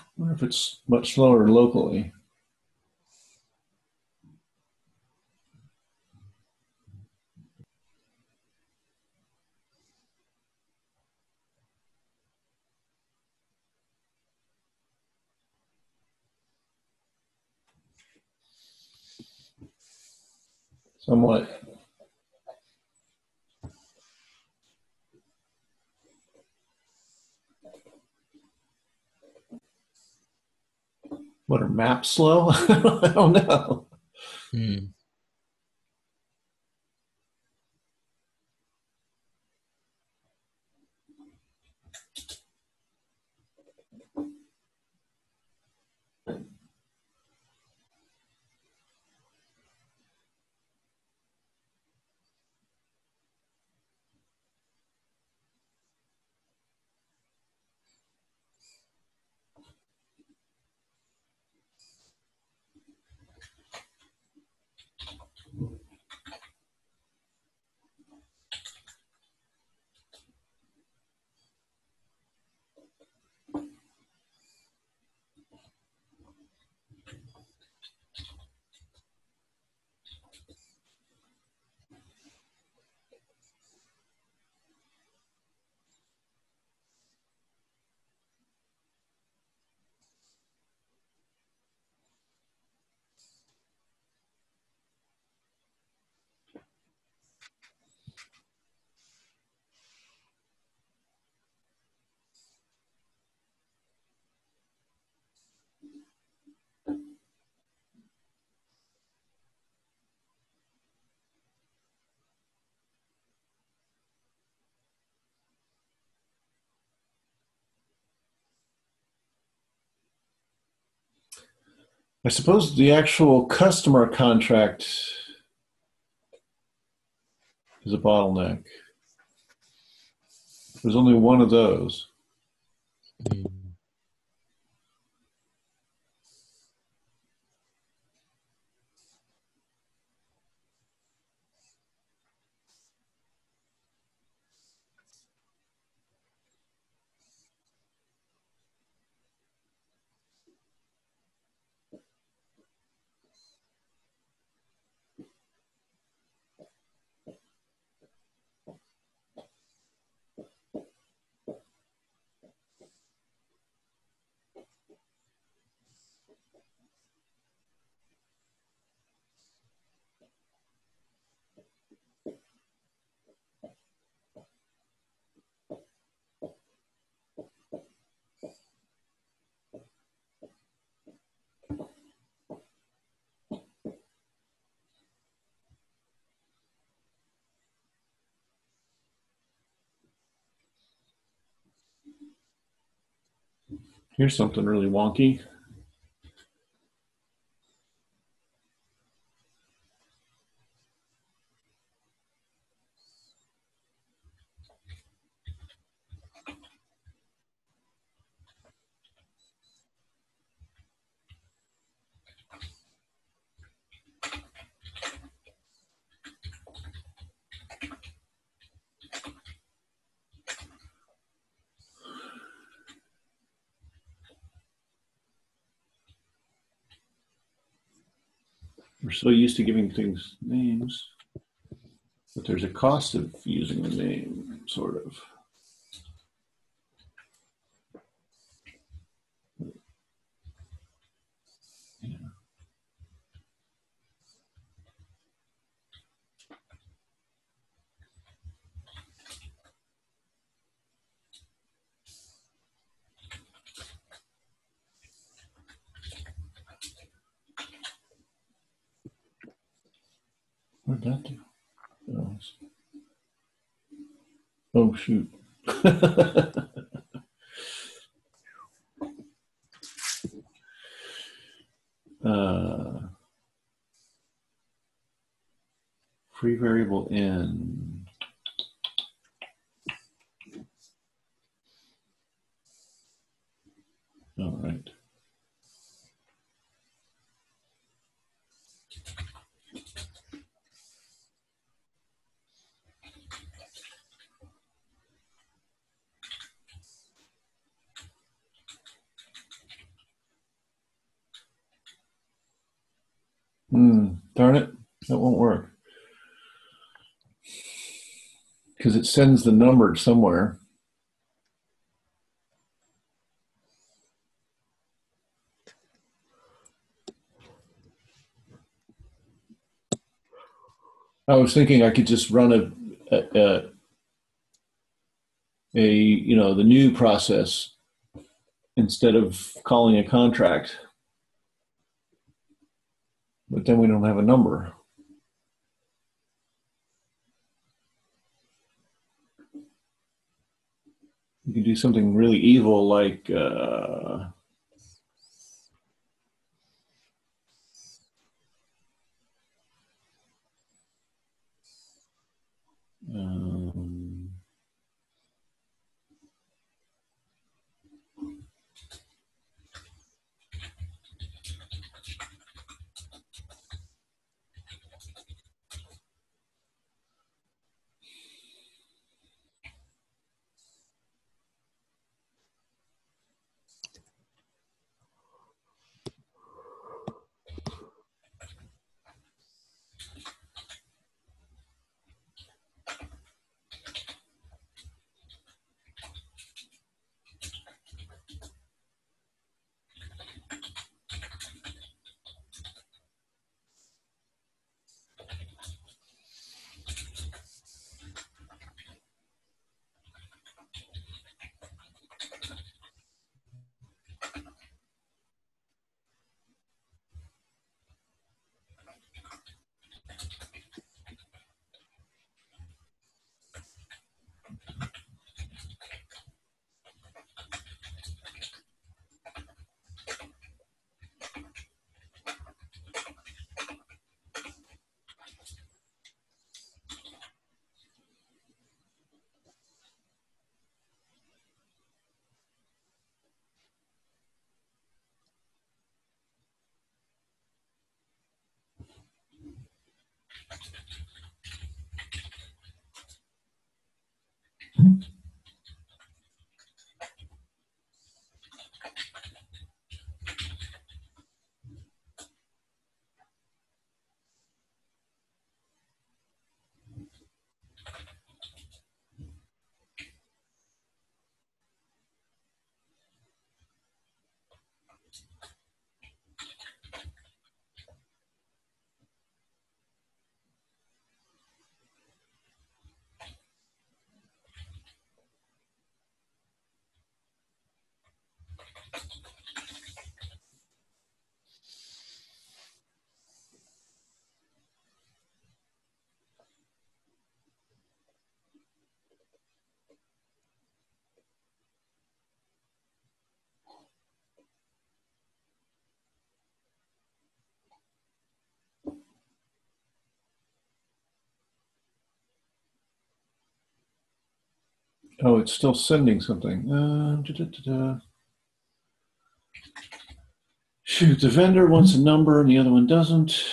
I wonder if it's much slower locally. Somewhat. What, are maps slow? I don't know. Hmm. I suppose the actual customer contract is a bottleneck. There's only one of those. Hmm. Here's something really wonky. We're so used to giving things names, but there's a cost of using the name, sort of. Yeah. What'd that do? Oh, shoot. Free variable n. All right. Darn it, that won't work. Because it sends the number somewhere. I was thinking I could just run a the new process instead of calling a contract. But then we don't have a number. You can do something really evil like Oh, it's still sending something. Shoot, the vendor wants a number and the other one doesn't.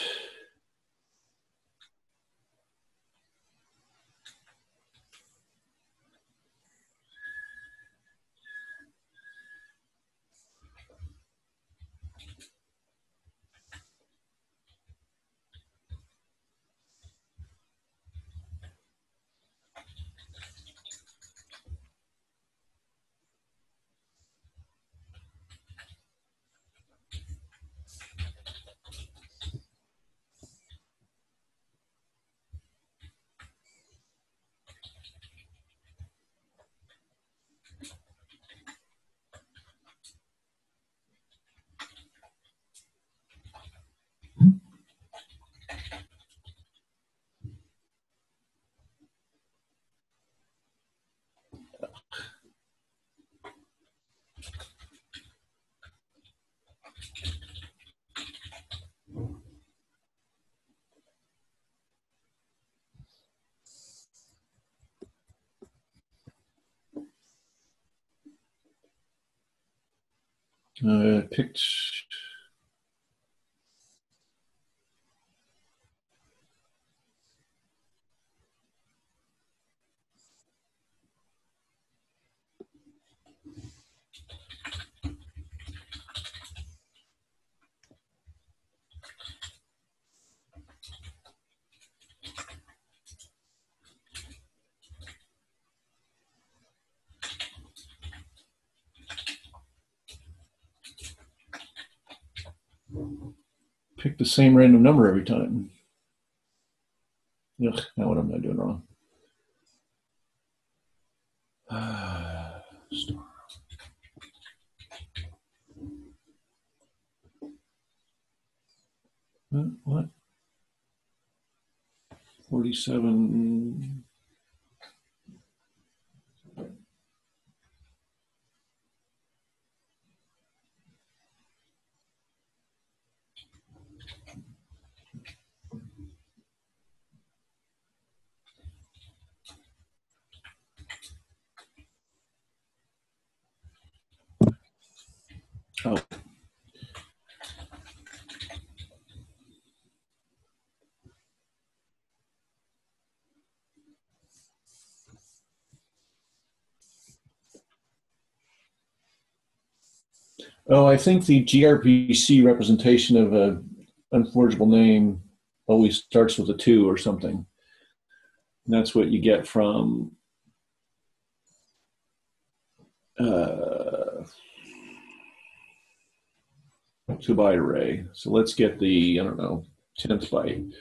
Picked. Pick the same random number every time. Ugh, now what am I doing wrong? Star. What? 47. Oh. Oh, I think the gRPC representation of a unforgeable name always starts with a 2 or something. And that's what you get from two-byte array. So let's get the, I don't know, 10th byte.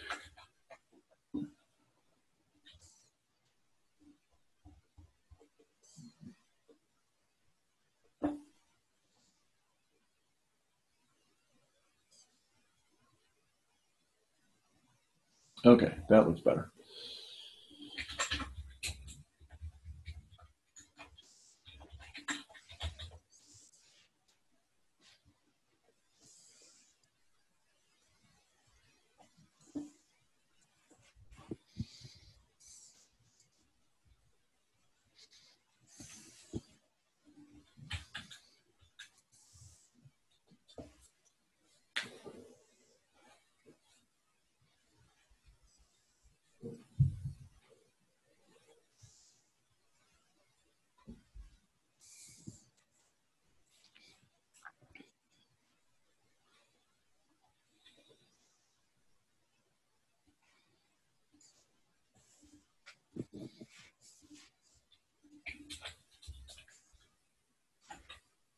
Okay, that looks better.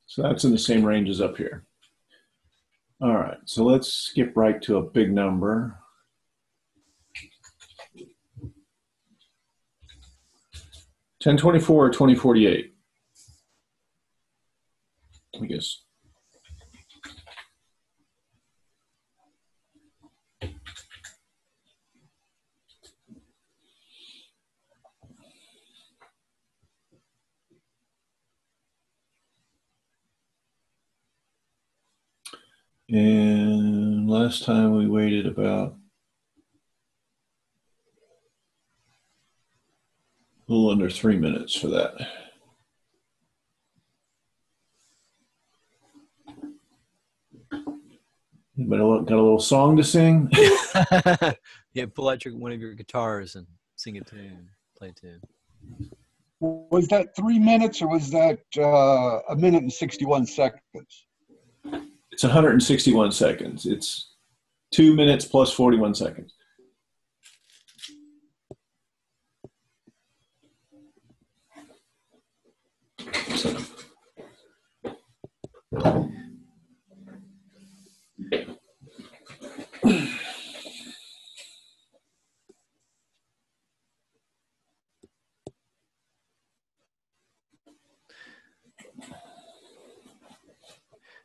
So that's in the same range as up here. All right, so let's skip right to a big number. $1024 or $2048, I guess. And last time we waited about A little under 3 minutes for that. Anybody got a little song to sing? Yeah, pull out one of your guitars and sing a tune, play a tune. Was that 3 minutes or was that 1 minute and 61 seconds? It's 161 seconds. It's 2 minutes plus 41 seconds. So.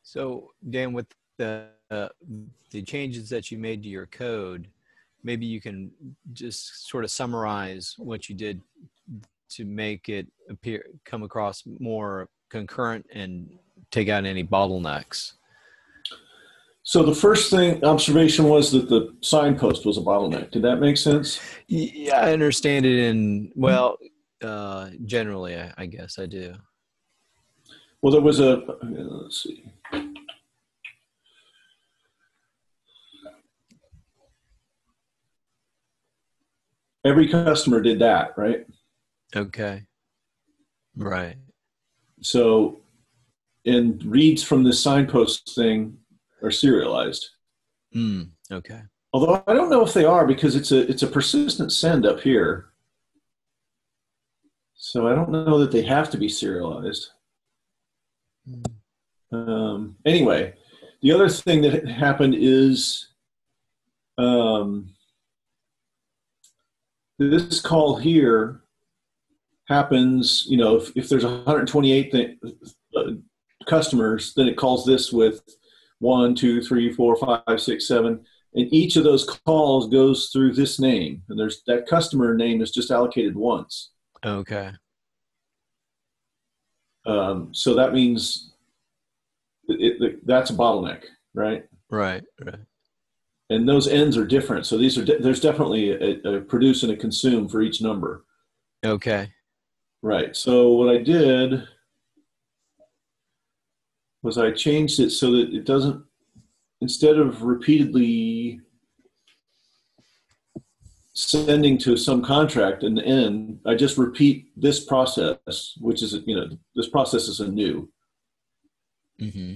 So, Dan, with the changes that you made to your code, maybe you can just sort of summarize what you did to make it come across more concurrent and take out any bottlenecks. So the first observation was that the signpost was a bottleneck. Did that make sense? Yeah, I understand it well, generally, I guess I do. Well, there was let's see. Every customer did that, right? Okay. Right. So, and reads from the signpost thing are serialized. Okay. Although I don't know if they are because it's a persistent send up here. So I don't know that they have to be serialized. Anyway, the other thing that happened is this call here happens, if there's 128 customers, then it calls this with 1, 2, 3, 4, 5, 6, 7. And each of those calls goes through this name. And that customer name is just allocated once. Okay. So that means that's a bottleneck, right? Right. And those ends are different. So there's definitely a produce and a consume for each number. Okay. Right. So what I did was I changed it so that it doesn't, instead of repeatedly sending to some contract and the end, I just repeat this process, which is, this process is a new. Mm-hmm.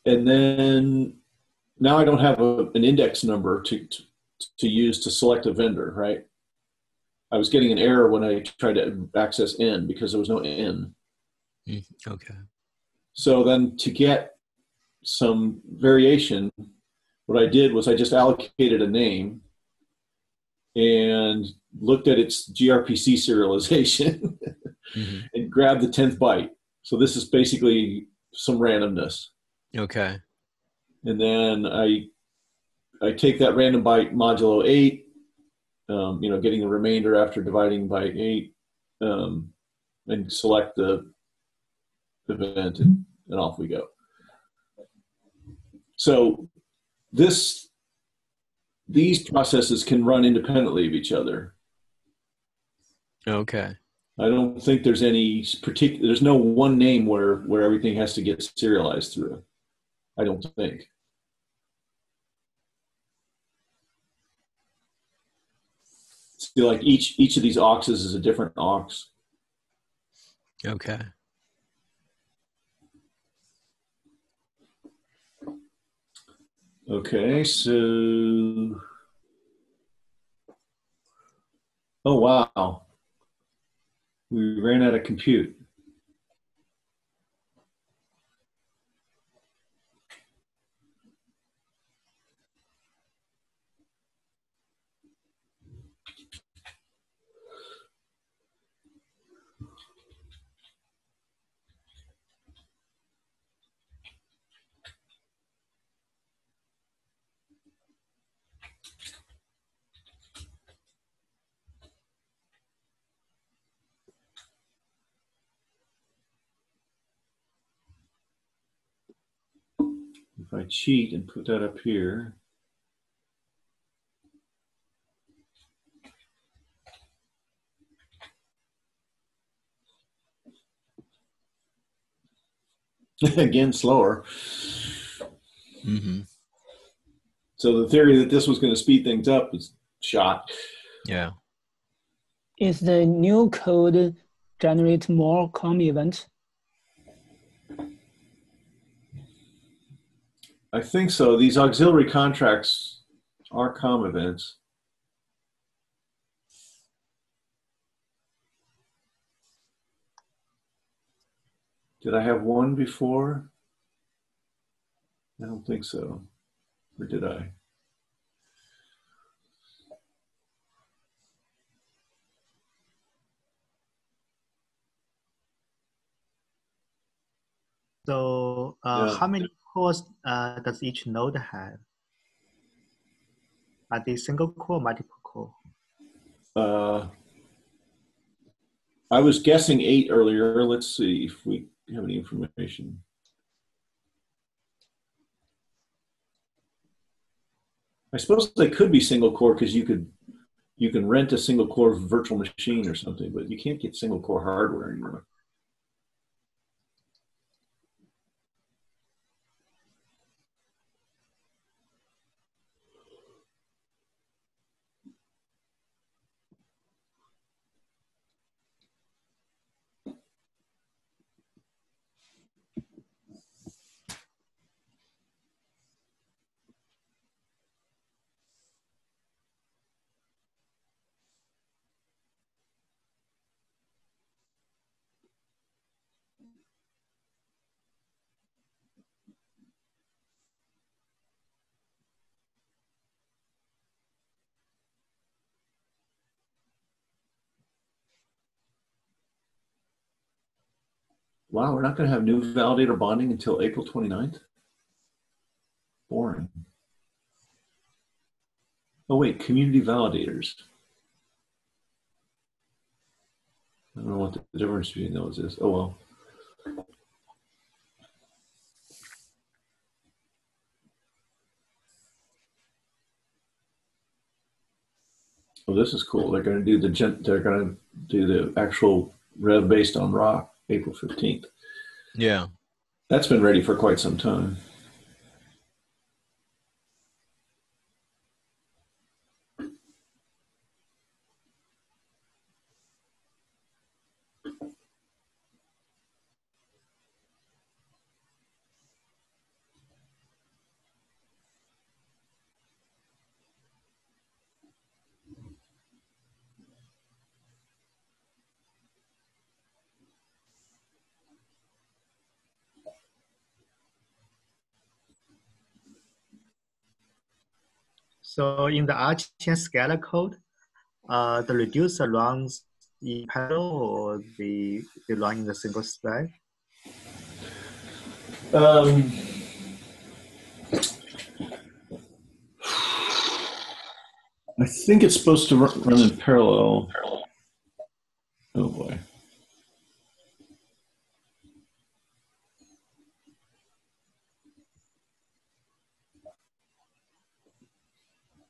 And then now I don't have an index number to use to select a vendor, right? I was getting an error when I tried to access N because there was no N. Okay. So then to get some variation, what I did was I just allocated a name and looked at its gRPC serialization and grabbed the 10th byte. So this is basically some randomness. Okay. And then I take that random byte modulo 8, getting the remainder after dividing by 8, and select the event, and off we go. So these processes can run independently of each other. Okay. I don't think there's any there's no one name where everything has to get serialized through. I don't think. See, like each of these auxes is a different aux. Okay. Okay, so, oh wow, we ran out of compute. If I cheat and put that up here, Again, slower. Mm-hmm. So the theory that this was going to speed things up is shot. Yeah. Is the new code generate more COM events? I think so. These auxiliary contracts are COM events. Did I have one before? I don't think so. Or did I? So Yeah. how many cores does each node have? Are they single core or multiple core? I was guessing 8 earlier. Let's see if we have any information. I suppose they could be single core because you can rent a single core virtual machine or something, but you can't get single core hardware anymore. Wow, we're not going to have new validator bonding until April 29th? Boring. Oh wait, community validators. I don't know what the difference between those is. Oh well. Oh, this is cool. They're going to do the actual rev based on rock April 15th. Yeah. That's been ready for quite some time. So in the RChain scalar code, the reducer runs in parallel or they run in the single thread? I think it's supposed to run in parallel. Oh boy.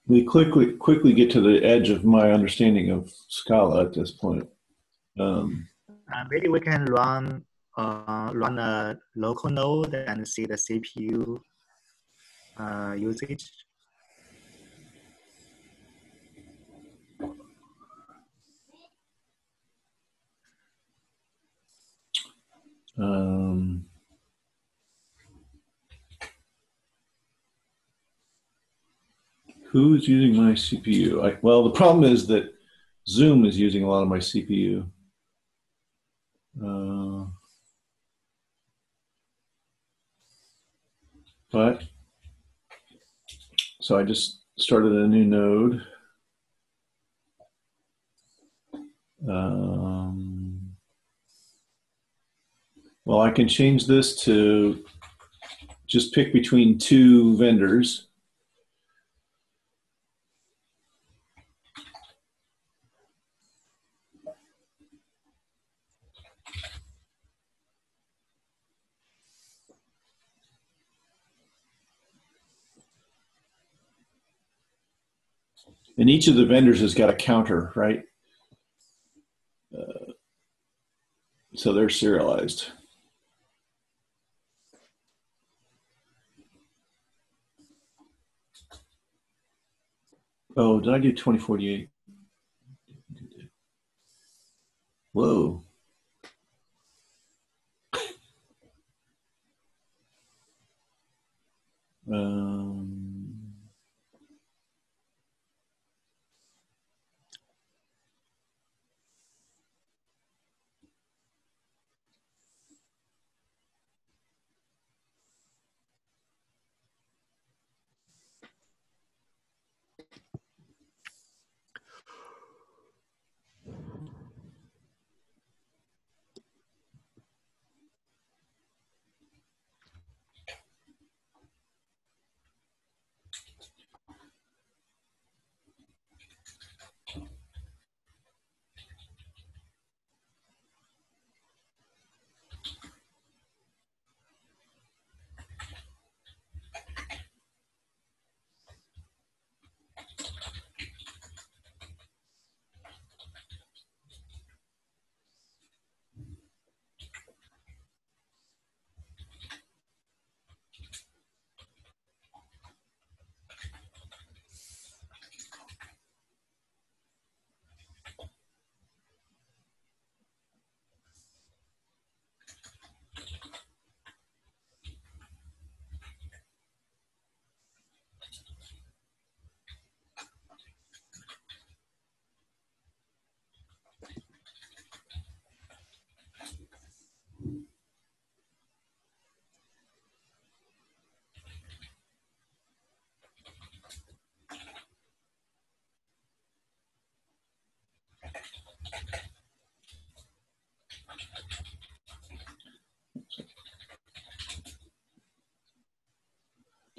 We quickly get to the edge of my understanding of Scala at this point. Maybe we can run a local node and see the CPU usage. Who's using my CPU? Well, the problem is that Zoom is using a lot of my CPU. But so I just started a new node. Well, I can change this to just pick between 2 vendors. And each of the vendors has got a counter, right? So they're serialized. Oh, did I do 2048? Whoa. Um,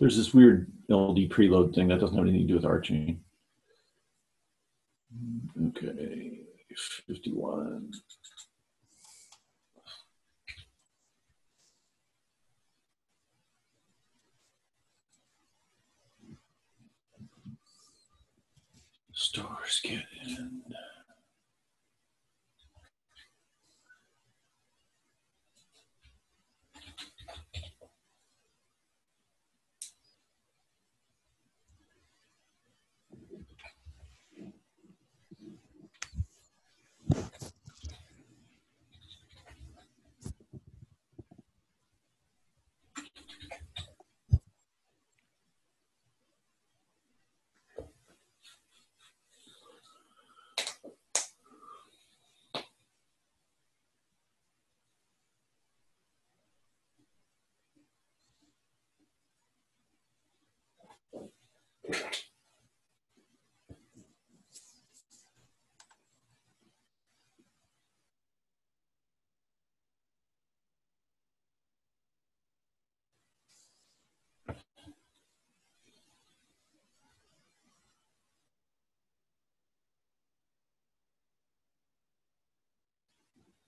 there's this weird LD preload thing that doesn't have anything to do with RChain. Okay, 51. Stars get in.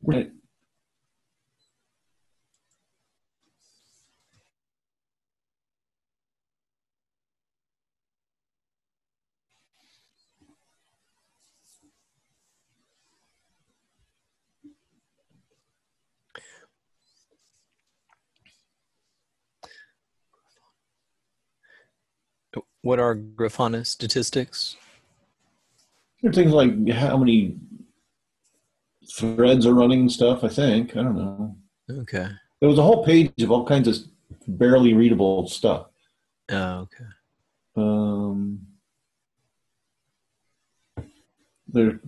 Right. What are Grafana statistics? Things like how many threads are running and stuff, I think. I don't know. Okay. There was a whole page of all kinds of barely readable stuff. Oh, okay. There.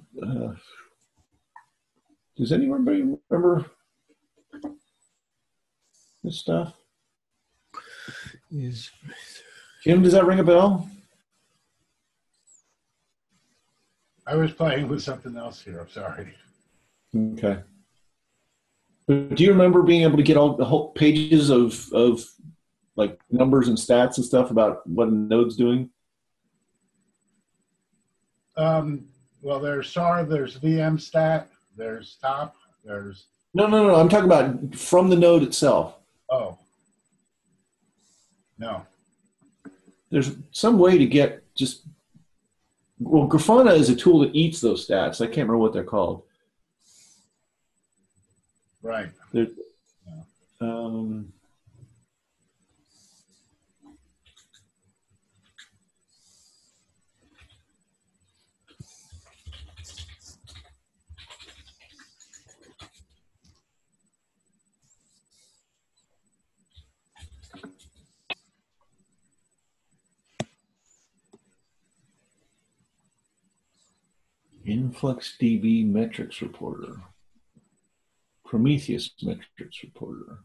Does anybody remember this stuff? Yes. Jim, does that ring a bell? I was playing with something else here. I'm sorry. Okay. But do you remember being able to get all the whole pages of like numbers and stats and stuff about what a node's doing? Well, there's SAR, there's VM stat, there's top, there's. No. I'm talking about from the node itself. Oh. No. There's some way to get just. Well, Grafana is a tool that eats those stats. I can't remember what they're called. Right. They're, Yeah. InfluxDB metrics reporter. Prometheus metrics reporter.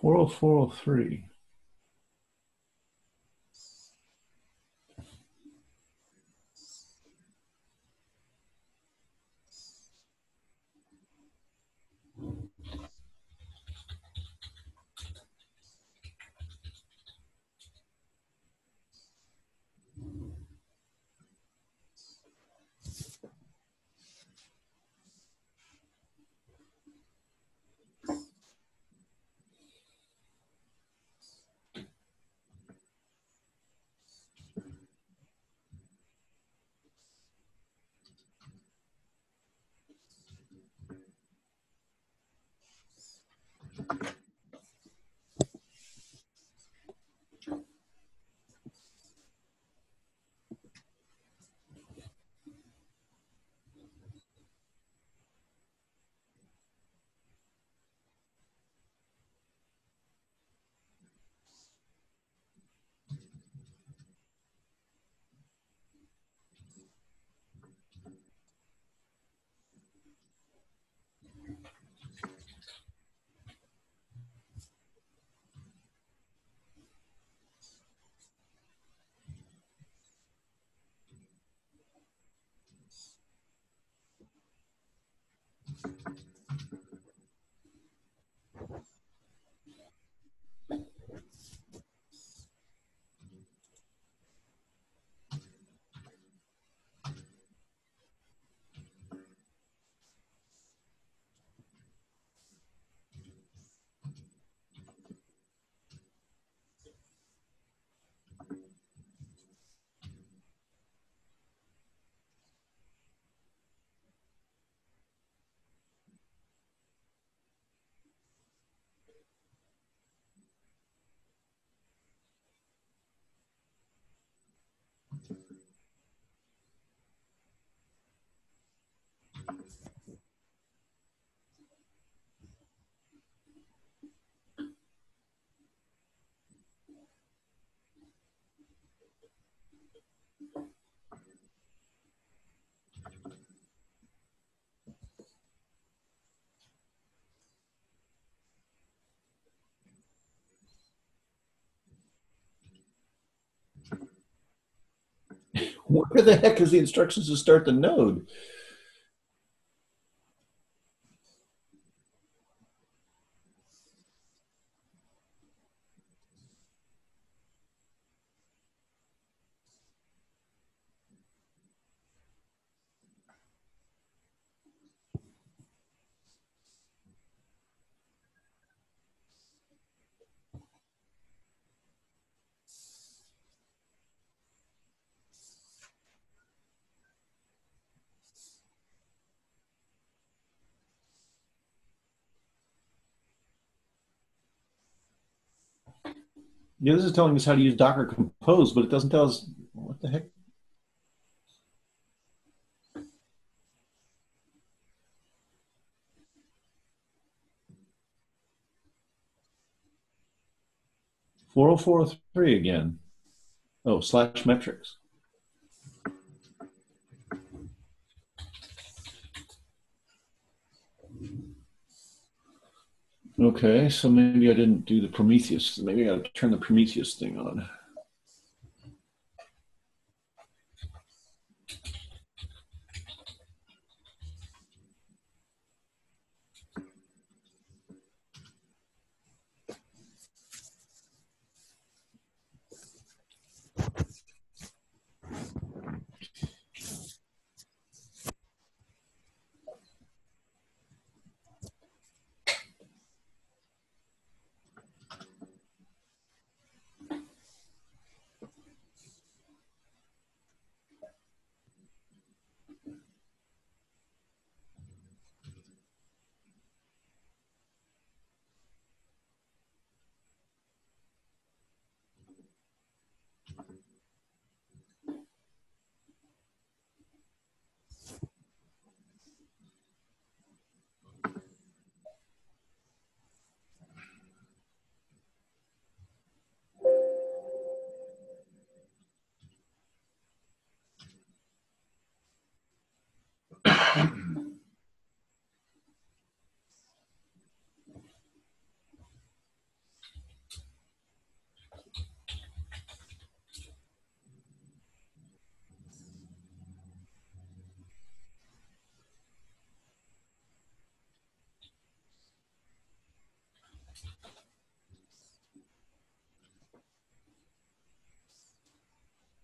Four oh four oh three. Where the heck is the instructions to start the node? Yeah, this is telling us how to use Docker Compose, but it doesn't tell us what the heck. "4043" again. Oh, slash metrics. Okay, so maybe I didn't do the Prometheus. Maybe I got to turn the Prometheus thing on.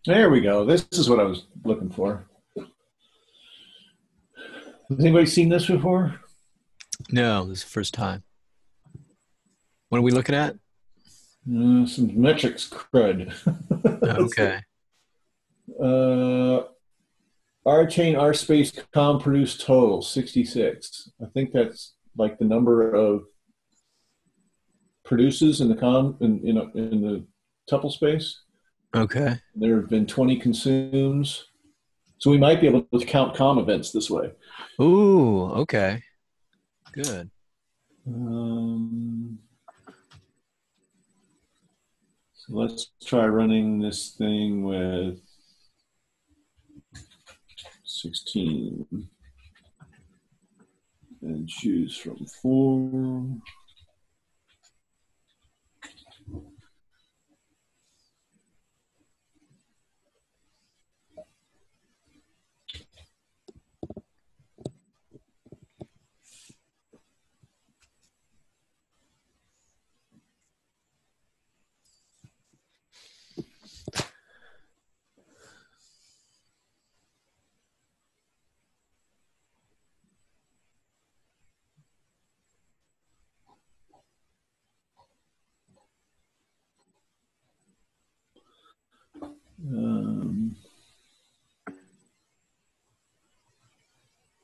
There we go. This is what I was looking for. Has anybody seen this before? No, this is the first time. What are we looking at? Some metrics crud. Okay. RChain, RSpace, com produced total 66. I think that's like the number of produces in the in the tuple space. Okay. There have been 20 consumes. So we might be able to count com events this way. Ooh, okay. Good. So let's try running this thing with 16 and choose from 4.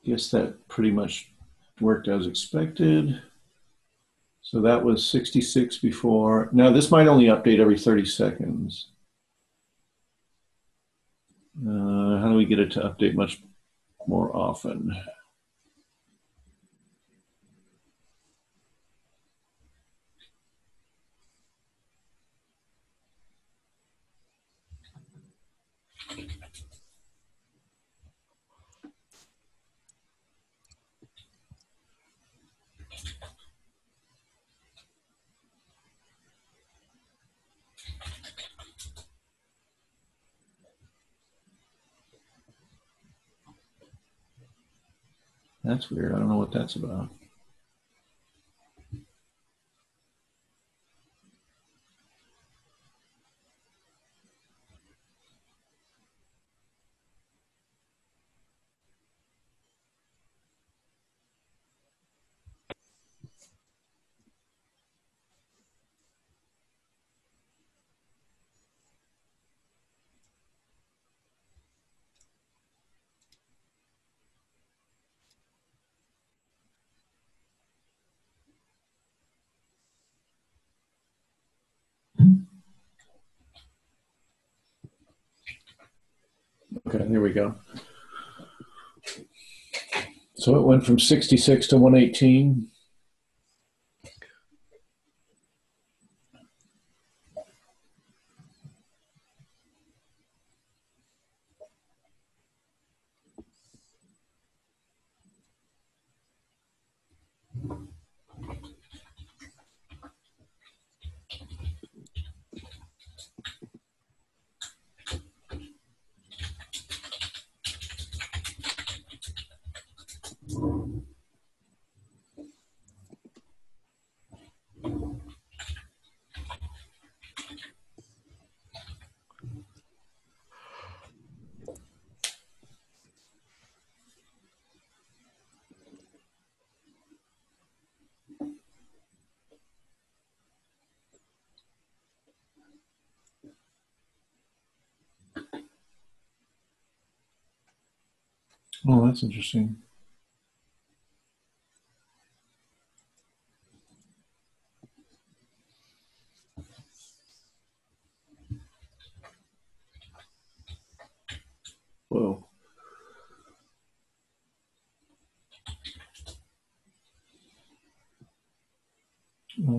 Guess that pretty much worked as expected. So that was 66 before. Now this might only update every 30 seconds. How do we get it to update much more often? That's weird. I don't know what that's about. Okay, there we go. So it went from 66 to 118. Oh, that's interesting. Whoa.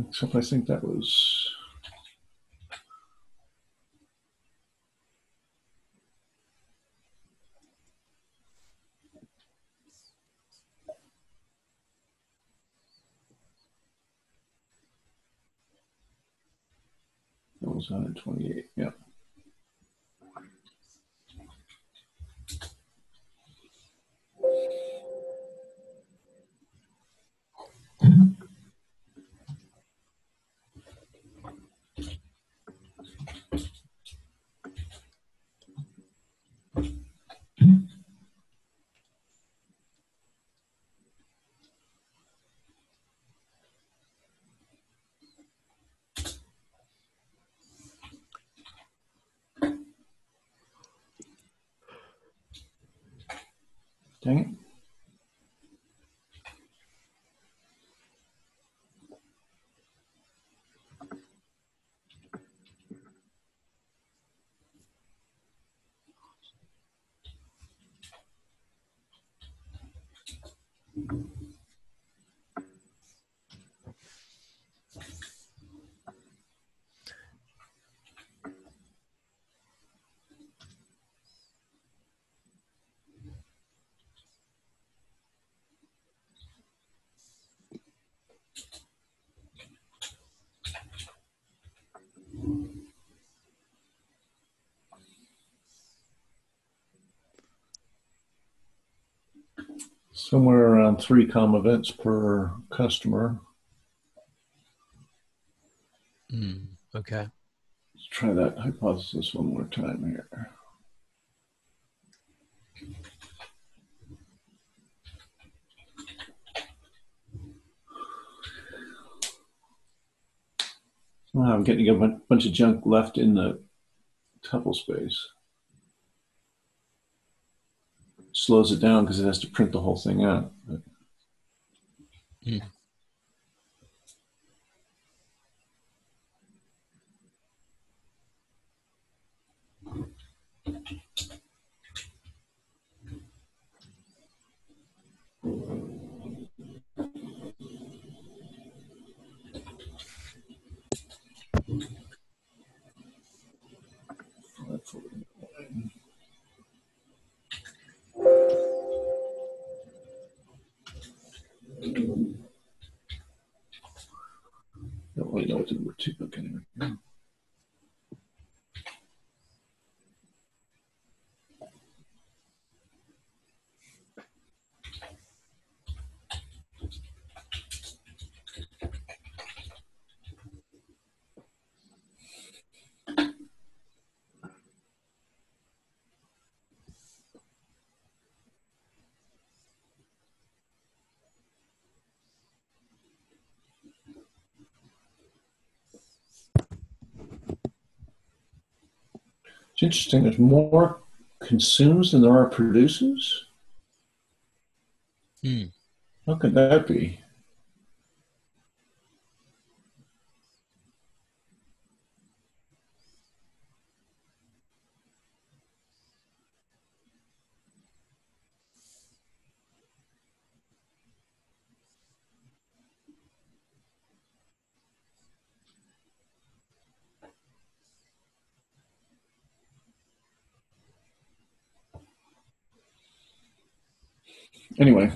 Except I think that was... That was 128, yeah. Dang it. Somewhere around 3 comm events per customer. Okay. Let's try that hypothesis one more time here. Well, I'm getting a bunch of junk left in the tuple space. Slows it down because it has to print the whole thing out. But... It's interesting. There's more consumes than there are produces. How could that be? Anyway.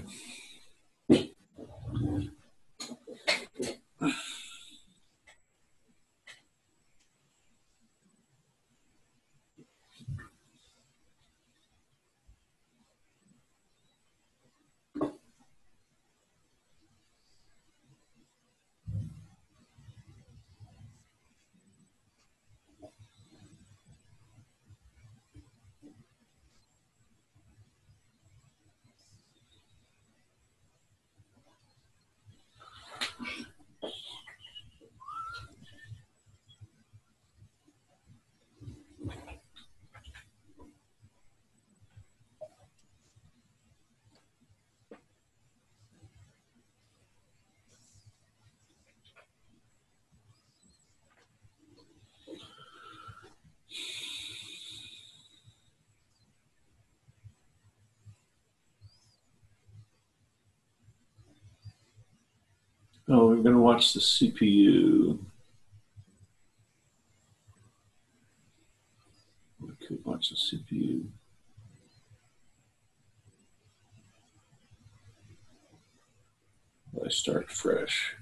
Oh, we're going to watch the CPU. We could watch the CPU. I start fresh.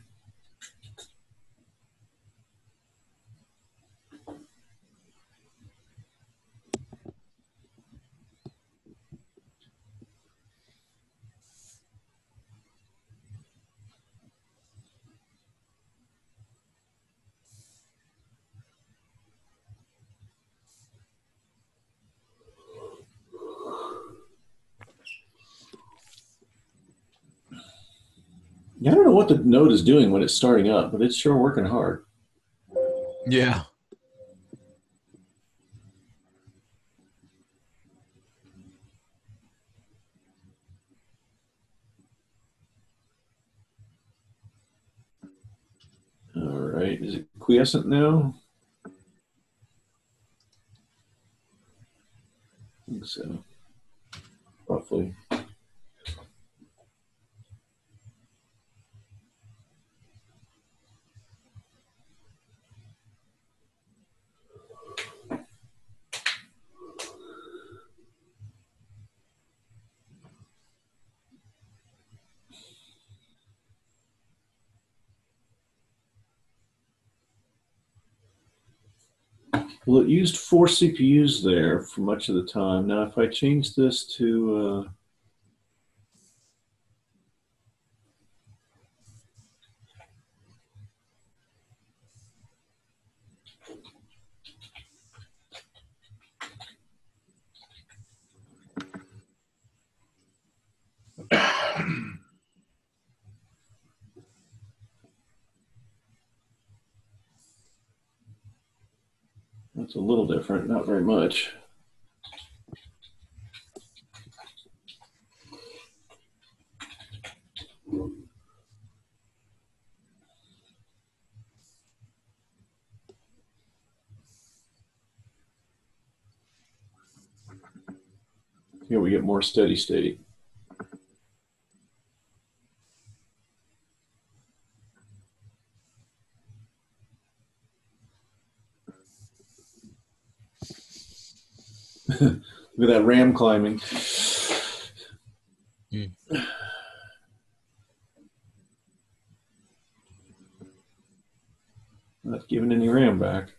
Yeah, I don't know what the node is doing when it's starting up, but it's sure working hard. Yeah. All right, is it quiescent now? I think so, roughly. Well, it used 4 CPUs there for much of the time. Now, if I change this to that's a little different, not very much. Here we get more steady state. Look at that RAM climbing. Not giving any RAM back.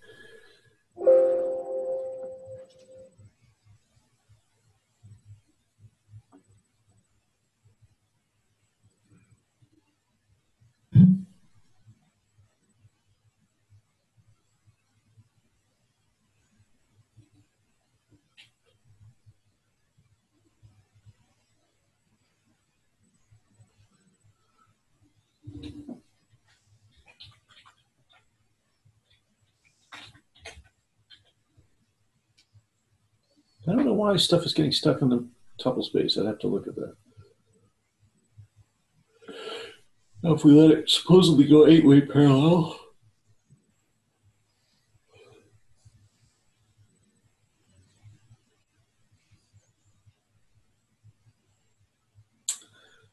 I don't know why stuff is getting stuck in the tuple space. I'd have to look at that. Now, if we let it supposedly go 8-way parallel,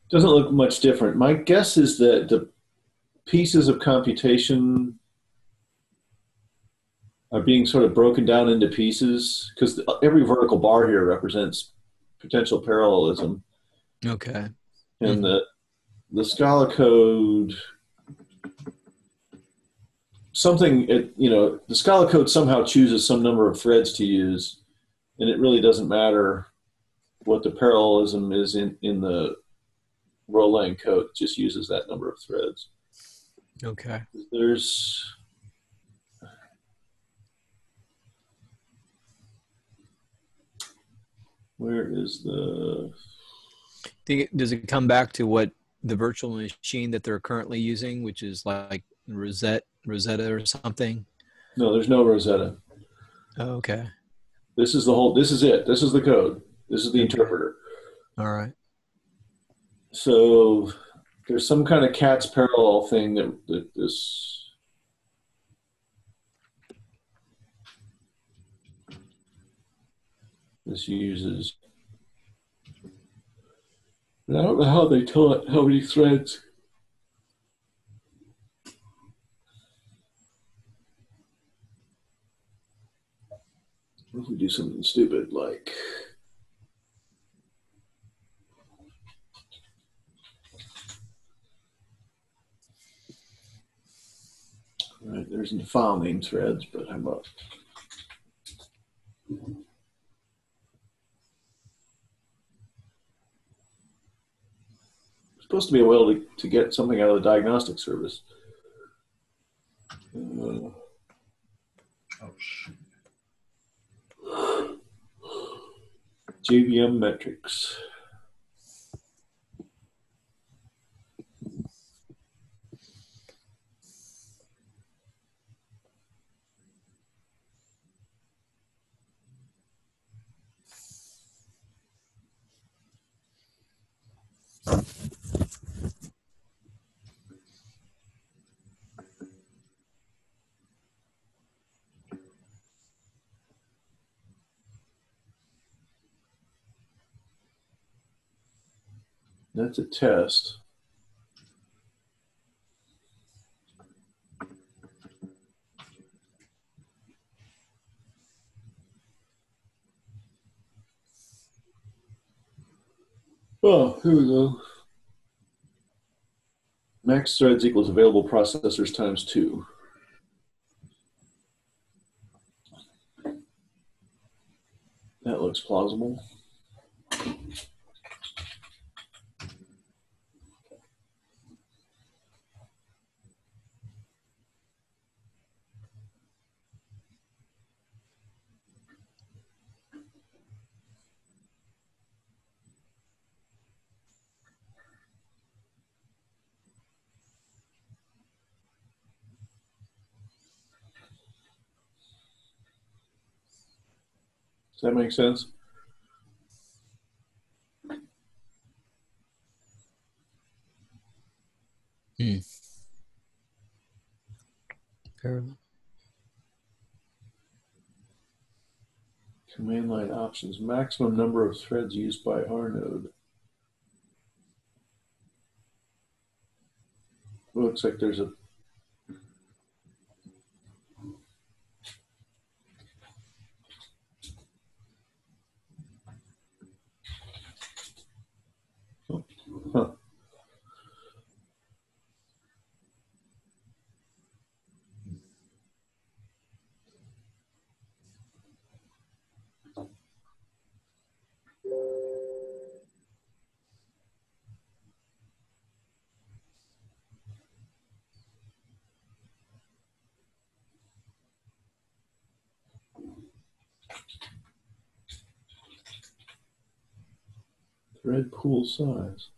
doesn't look much different. My guess is that the pieces of computation are being sort of broken down into pieces because every vertical bar here represents potential parallelism. Okay. And the Scala code, the Scala code somehow chooses some number of threads to use, and it really doesn't matter what the parallelism is in the Roland code. It just uses that number of threads. Okay. Where is the... Does it come back to what the virtual machine that they're currently using, which is like Rosetta or something? No, there's no Rosetta. Oh, okay. This is it. This is the code. This is the interpreter. All right. So there's some kind of cat's parallel thing that this uses. And I don't know how they tell it how many threads. What if we do something stupid like... Right, there's no file name threads, but how about... Supposed to be able to get something out of the diagnostic service. Oh, shoot. JVM metrics. That's a test. Oh, here we go. Max threads equals available processors times 2. That looks plausible. Does that make sense? Command line options, maximum number of threads used by R node. Looks like there's a... Huh. Thread pool size.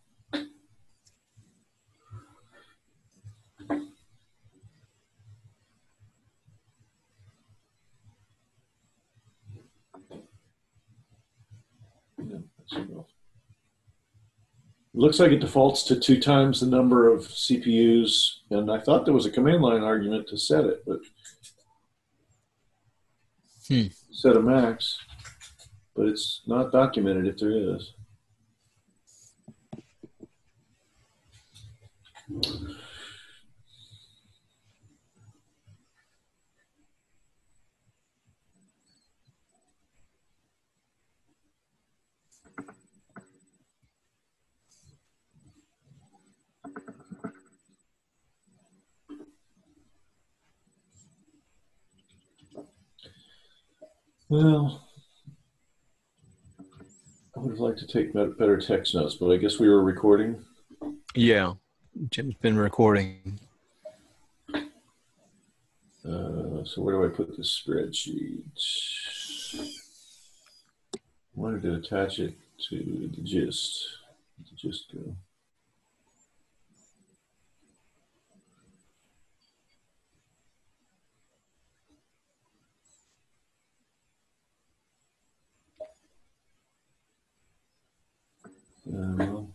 looks like it defaults to 2 times the number of CPUs, and I thought there was a command line argument to set it, but set a max, but it's not documented if there is. Well, I would have liked to take better text notes, but I guess we were recording. Yeah, Jim's been recording. So where do I put this spreadsheet? I wanted to attach it to the gist. Where'd the gist go? Well,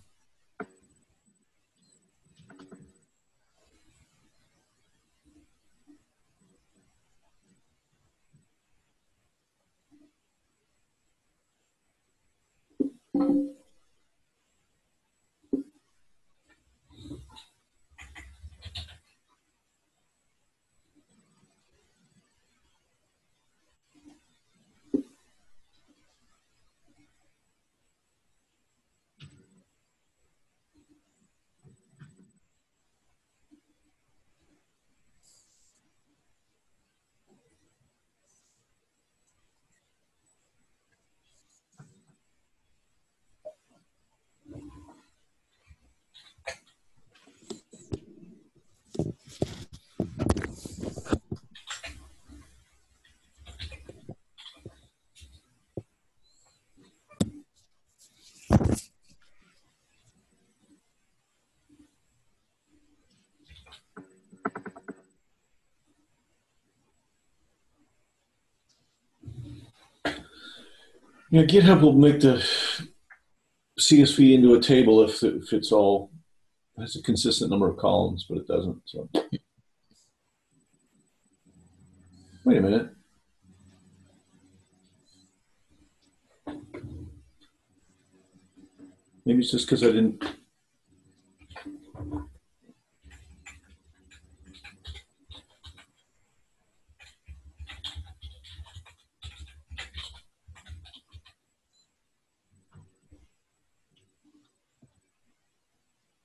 yeah, GitHub will make the CSV into a table if it's all has a consistent number of columns, but it doesn't. So, wait a minute. Maybe it's just because I didn't.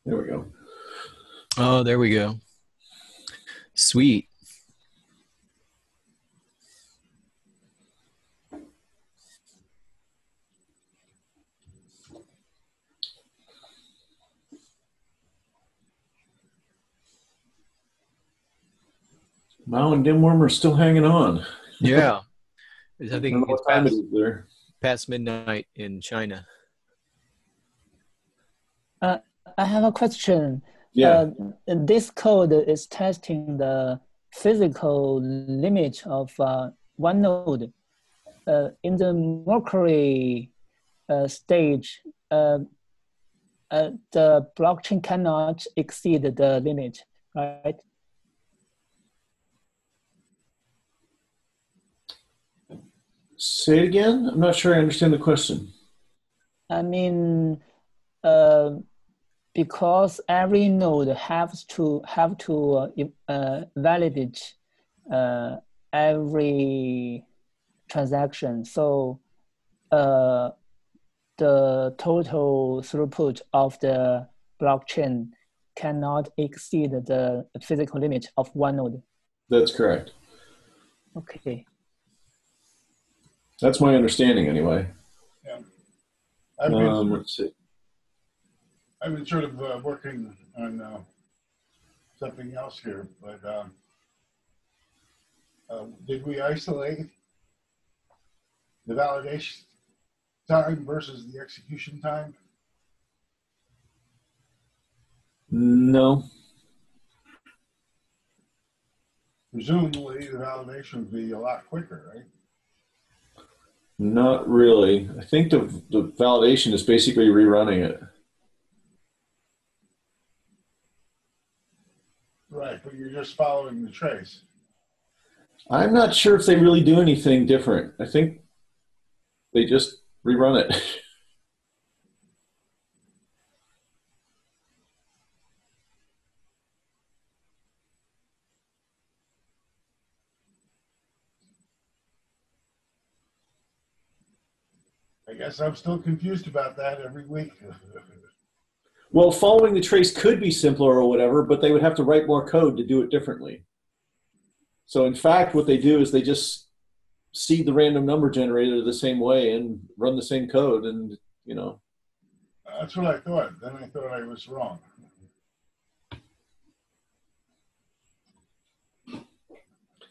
There we go. Oh, there we go. Sweet. Mao and Dimworm are still hanging on. Yeah. I I don't think know what time it is there. past midnight in China. I have a question. Yeah. This code is testing the physical limit of one node. In the Mercury stage, the blockchain cannot exceed the limit, right? Say it again. I'm not sure I understand the question. I mean, because every node have to validate every transaction, so the total throughput of the blockchain cannot exceed the physical limit of one node. That's correct. Okay. That's my understanding, anyway. Yeah. Let's see. I've been sort of working on something else here, but did we isolate the validation time versus the execution time? No. Presumably, the validation would be a lot quicker, right? Not really. I think the validation is basically rerunning it. Right, but you're just following the trace. I'm not sure if they really do anything different. I think they just rerun it. I guess I'm still confused about that every week. Well, following the trace could be simpler or whatever, but they would have to write more code to do it differently. So in fact, what they do is they just seed the random number generator the same way and run the same code, and you know. That's what I thought. Then I thought I was wrong.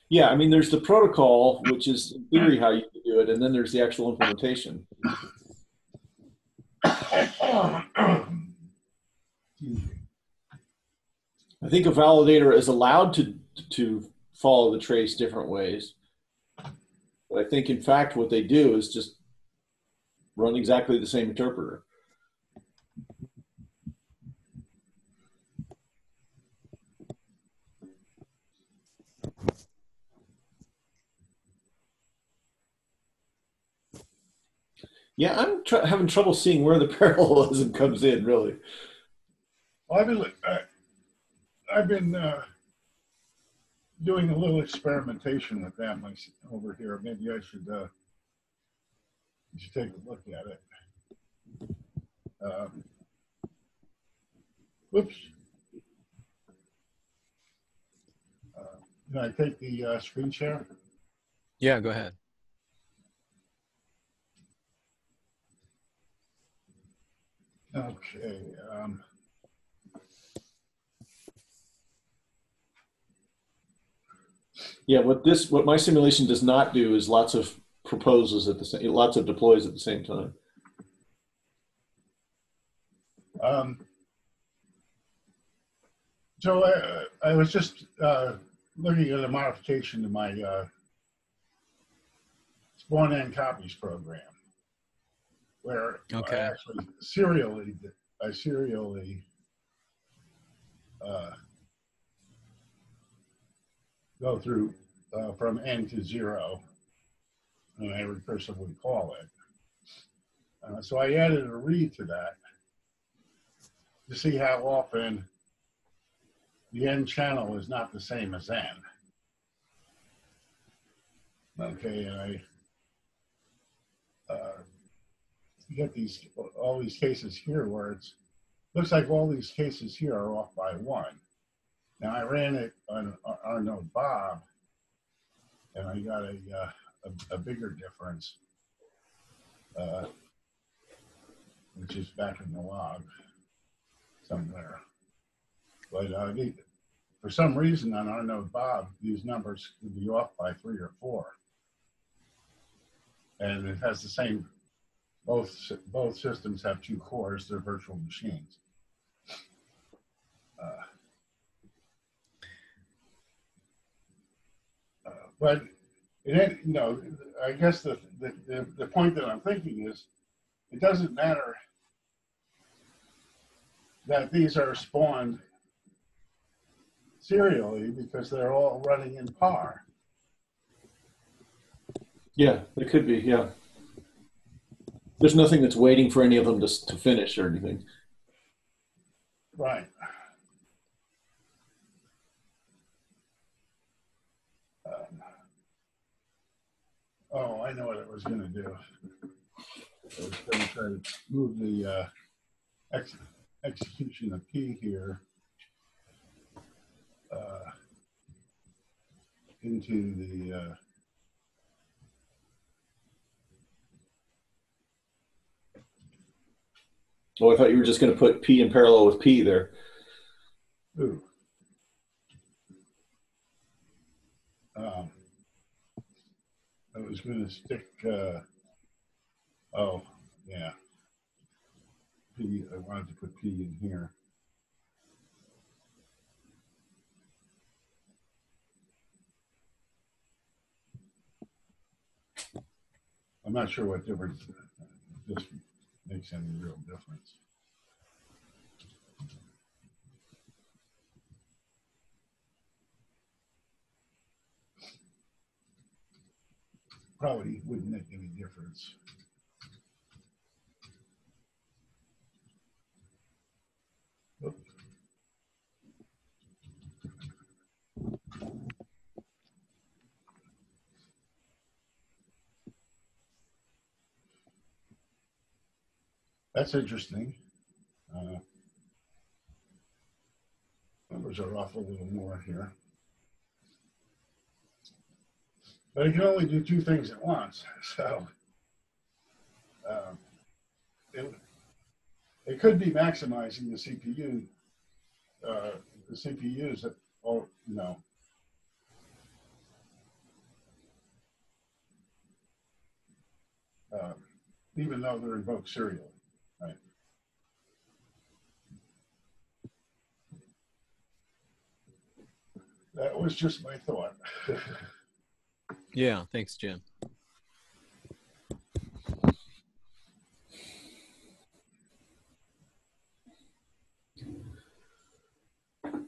Yeah, I mean, there's the protocol, which is in theory how you do it, and then there's the actual implementation. I think a validator is allowed to follow the trace different ways. But I think, in fact, what they do is just run exactly the same interpreter. Yeah, I'm having trouble seeing where the parallelism comes in, really. Well, I've been doing a little experimentation with that over here. Maybe I should take a look at it. Whoops. Can I take the screen share? Yeah, go ahead. Okay. Yeah, what my simulation does not do is lots of proposals at the same, lots of deploys at the same time. So I was just looking at a modification to my spawn and copies program, where Okay. I actually serially go through from n to 0, and I recursively call it. So I added a read to that to see how often the n channel is not the same as n. Okay, and I get all these cases here where it looks like all these cases here are off by 1. Now I ran it on our node Bob, and I got a bigger difference, which is back in the log somewhere. But for some reason on our node Bob, these numbers could be off by 3 or 4, and it has the same. Both systems have 2 cores. They're virtual machines. But it, you know, I guess the point that I'm thinking is, it doesn't matter that these are spawned serially because they're all running in par. Yeah, it could be. Yeah, there's nothing that's waiting for any of them to finish or anything. Right. Oh, I know what it was going to do. I was going to try to move the execution of P here into the Oh, I thought you were just going to put P in parallel with P there. ooh. I was going to stick, oh, yeah. P, I wanted to put P in here. I'm not sure what difference this makes any real difference. probably wouldn't make any difference. Oops. That's interesting. Numbers are off a little more here. But it can only do two things at once. So it could be maximizing the CPU, the CPUs that, oh, no. Even though they're invoked serially, right? That was just my thought. Yeah, thanks, Jim.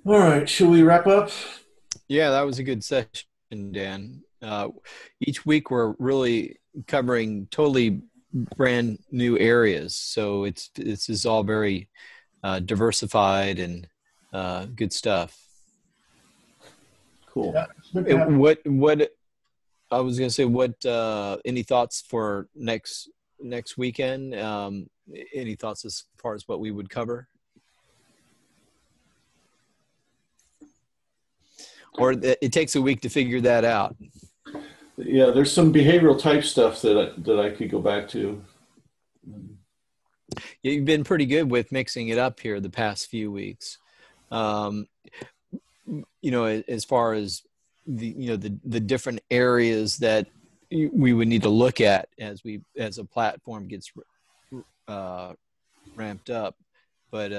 All right, shall we wrap up? Yeah, that was a good session, Dan. Each week we're really covering totally brand new areas, so this is all very diversified and good stuff. Cool. Yeah, What I was gonna say, what any thoughts for next weekend? Any thoughts as far as what we would cover? Or it takes a week to figure that out. Yeah, there's some behavioral type stuff that I could go back to. You've been pretty good with mixing it up here the past few weeks. You know, as far as the different areas that we would need to look at as a platform gets ramped up. But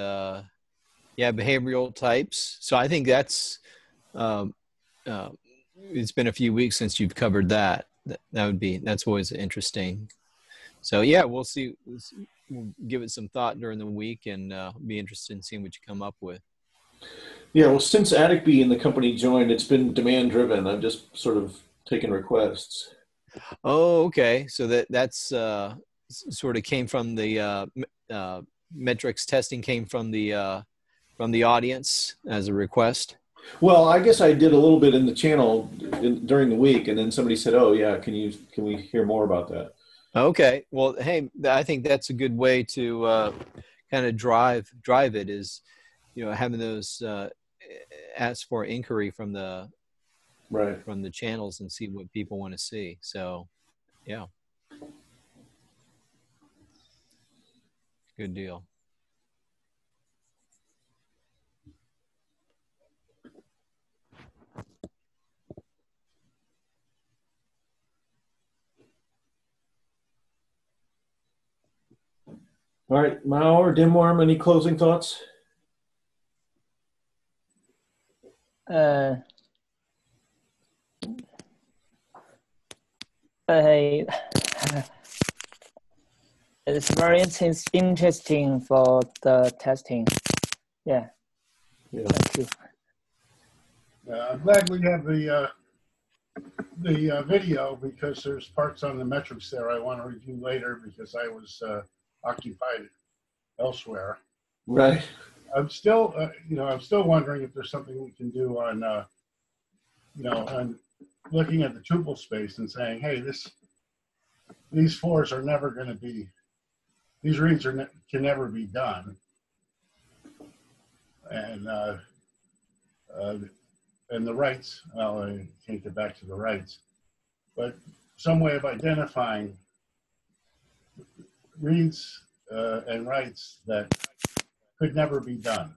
yeah, behavioral types. So I think that's it's been a few weeks since you've covered that. That's always interesting. So yeah, we'll see. We'll give it some thought during the week and be interested in seeing what you come up with. Yeah, well, since AddictBee and the company joined, it's been demand driven. I've just sort of taken requests. Oh, okay. So that's sort of came from the metrics testing came from the audience as a request. Well, I guess I did a little bit in the channel during the week, and then somebody said, "Oh, yeah, can we hear more about that?" Okay. Well, hey, I think that's a good way to kind of drive it is, having those ask for inquiry from the channels and see what people want to see. So, yeah, good deal. All right, Mao or Dimworm, any closing thoughts? It's very interesting for the testing. Yeah. Thank you. I'm glad we have the video because there's parts on the metrics there I want to review later because I was occupied elsewhere. Right. I'm still, I'm still wondering if there's something we can do on, on looking at the tuple space and saying, hey, these fours are never going to be, these reads can never be done. And the rights, well, I can't get back to the rights, but some way of identifying reads and writes that could never be done.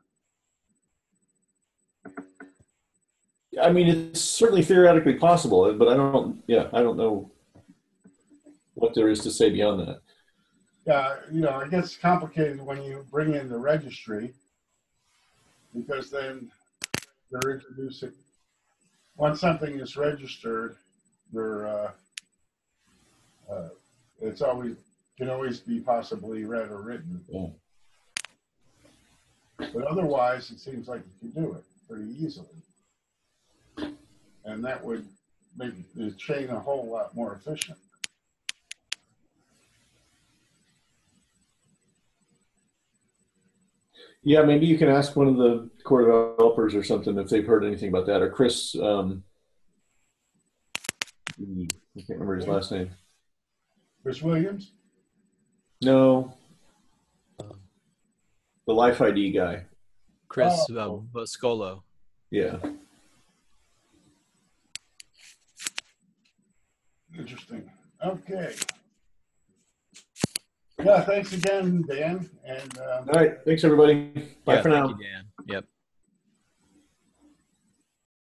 I mean, it's certainly theoretically possible, but I don't know what there is to say beyond that. Yeah, it gets complicated when you bring in the registry because then they're introducing, once something is registered, it's can always be possibly read or written. Yeah. But otherwise, it seems like you can do it pretty easily. And that would make the chain a whole lot more efficient. Yeah, maybe you can ask one of the core developers or something if they've heard anything about that. Or Chris, I can't remember his last name. Chris Williams? No, the Life ID guy. Chris Boscolo. Yeah. Interesting. Okay. Yeah, thanks again, Dan. And All right. Thanks, everybody. Bye for now. Thank you, Dan. Yep.